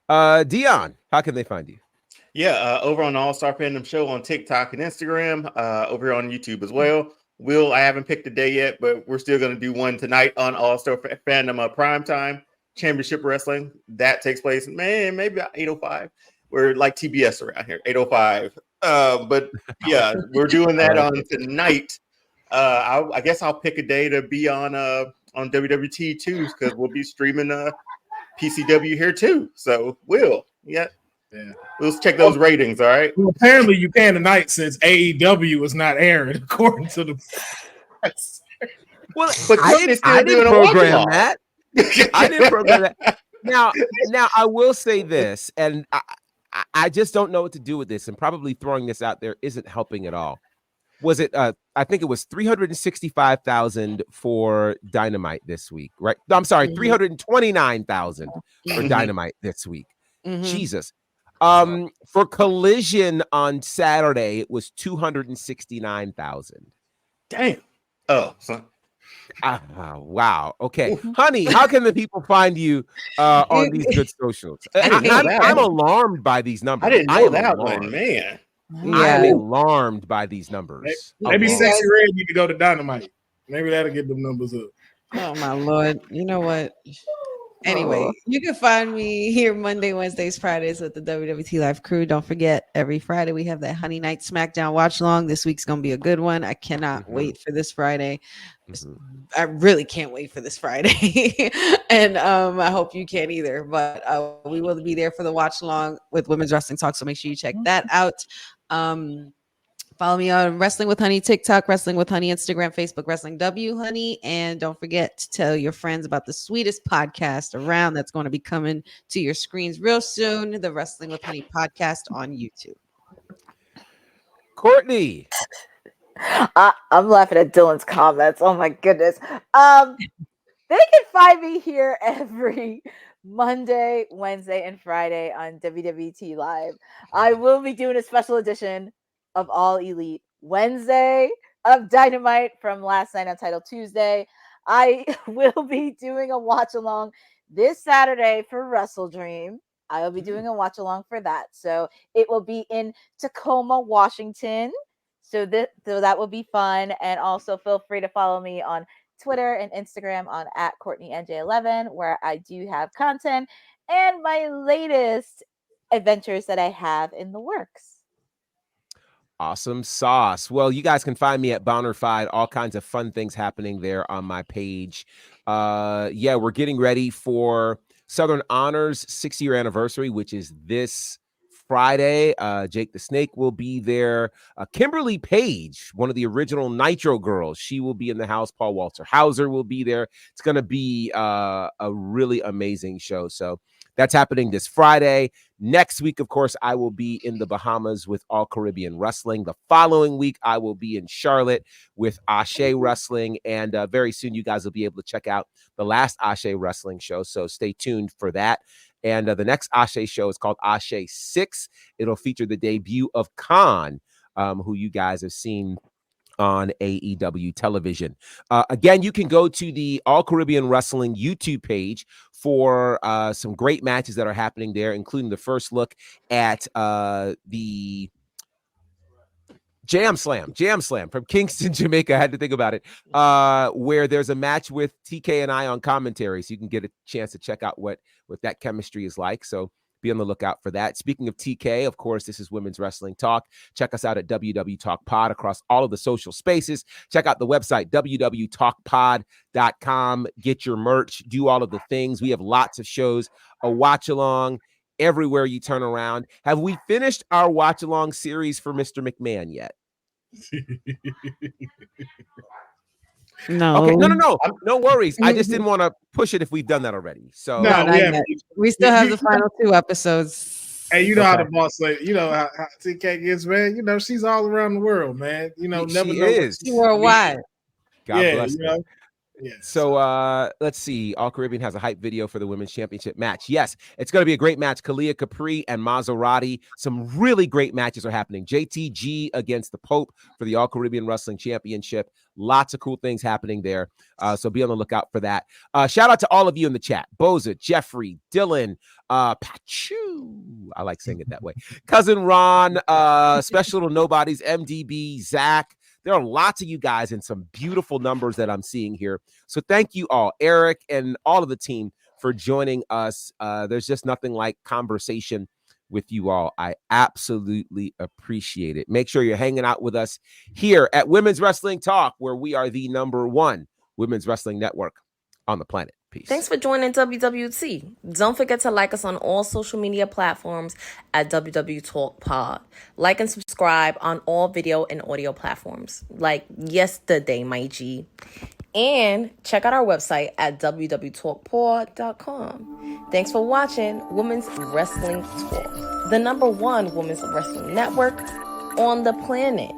S1: Dion, how can they find you?
S5: Yeah, over on the All-Star Fandom Show on TikTok and Instagram, over here on YouTube as well. Will, I haven't picked a day yet, but we're still going to do one tonight on All-Star Fandom Primetime Championship Wrestling. That takes place, maybe 8:05. We're like TBS around here, 8:05. But yeah, we're doing that on tonight. I guess I'll pick a day to be on WWT too, because we'll be streaming PCW here too. So yeah. Let's check those ratings. All right.
S7: Well, apparently you can tonight since AEW is not airing according to the press.
S1: Well, but I didn't program that. I didn't program that. Now I will say this, and I just don't know what to do with this, and probably throwing this out there isn't helping at all. Was it? I think it was 365,000 for Dynamite this week, right? No, I'm sorry, 329,000 for Dynamite this week. Jesus. For Collision on Saturday, it was 269,000.
S5: Damn. Oh, son.
S1: Wow. Okay, honey, how can the people find you on these good socials? I'm alarmed by these numbers.
S5: I didn't know that one, man.
S1: I'm alarmed by these numbers.
S7: Maybe Sexy Red need to go to Dynamite. Maybe that'll get them numbers up.
S8: Oh my Lord. You know what? Anyway, you can find me here Monday, Wednesdays, Fridays with the WWT Live crew. Don't forget, every Friday we have that Honey Night SmackDown watch along. This week's going to be a good one. I cannot wait for this Friday. I really can't wait for this Friday. And I hope you can either. But we will be there for the watch along with Women's Wrestling Talk. So make sure you check that out. Follow me on Wrestling with Honey, TikTok, Wrestling with Honey, Instagram, Facebook, Wrestling W Honey. And don't forget to tell your friends about the sweetest podcast around that's going to be coming to your screens real soon, the Wrestling with Honey podcast on YouTube.
S1: Courtney.
S6: I'm laughing at Dylan's comments. Oh my goodness. They can find me here every Monday, Wednesday, and Friday on WWT Live. I will be doing a special edition of All Elite Wednesday of Dynamite from last night on Title Tuesday. I will be doing a watch along this Saturday for Wrestle Dream. I will be doing a watch along for that. So it will be in Tacoma, Washington. So that will be fun. And also feel free to follow me on Twitter and Instagram on @CourtneyNJ11, where I do have content and my latest adventures that I have in the works.
S1: Awesome sauce. Well, you guys can find me at bonnerfide. All kinds of fun things happening there on my page. We're getting ready for Southern Honors 6-year anniversary, which is this Friday. Jake the Snake will be there. Kimberly Page, one of the original Nitro girls, she will be in the house. Paul Walter Hauser will be there. It's going to be a really amazing show. So that's happening this Friday. Next week, of course, I will be in the Bahamas with All Caribbean Wrestling. The following week, I will be in Charlotte with Ashe Wrestling. And very soon, you guys will be able to check out the last Ashe Wrestling show. So stay tuned for that. And the next Ashe show is called Ashe 6. It'll feature the debut of Khan, who you guys have seen on AEW television. Again, you can go to the All Caribbean Wrestling YouTube page for some great matches that are happening there, including the first look at the Jam Slam from Kingston, Jamaica. I had to think about it, where there's a match with TK and I on commentary, so you can get a chance to check out what that chemistry is like. So be on the lookout for that. Speaking of TK, of course, this is Women's Wrestling Talk. Check us out at WWTalkPod across all of the social spaces. Check out the website, www.talkpod.com. Get your merch. Do all of the things. We have lots of shows, a watch-along everywhere you turn around. Have we finished our watch-along series for Mr. McMahon yet?
S8: No.
S1: Okay, no worries. I just didn't want to push it if we've done that already. So
S7: No,
S8: not yet. We still have the final 2 episodes.
S7: Hey, you know how the boss lady, you know how TK gets, man. You know, she's all around the world, man. You know, never
S1: she
S7: know.
S1: is.
S8: She worldwide.
S1: God
S7: Yeah,
S1: bless
S7: you
S1: her.
S7: know. Yeah.
S1: So let's see. All Caribbean has a hype video for the women's championship match. Yes, it's going to be a great match. Kalia Capri and Maserati. Some really great matches are happening. JTG against the Pope for the All Caribbean Wrestling Championship. Lots of cool things happening there. So be on the lookout for that. Shout out to all of you in the chat. Boza, Jeffrey, Dylan, Pachu. I like saying it that way. Cousin Ron, Special Little Nobodies, MDB, Zach. There are lots of you guys and some beautiful numbers that I'm seeing here. So thank you all, Eric and all of the team, for joining us. There's just nothing like conversation with you all. I absolutely appreciate it. Make sure you're hanging out with us here at Women's Wrestling Talk, where we are the #1 women's wrestling network on the planet. Peace.
S4: Thanks for joining WWT. Don't forget to like us on all social media platforms at WWTalkpod. Like and subscribe on all video and audio platforms like yesterday, my G. And check out our website at www.talkpod.com. Thanks for watching Women's Wrestling Talk, the #1 women's wrestling network on the planet.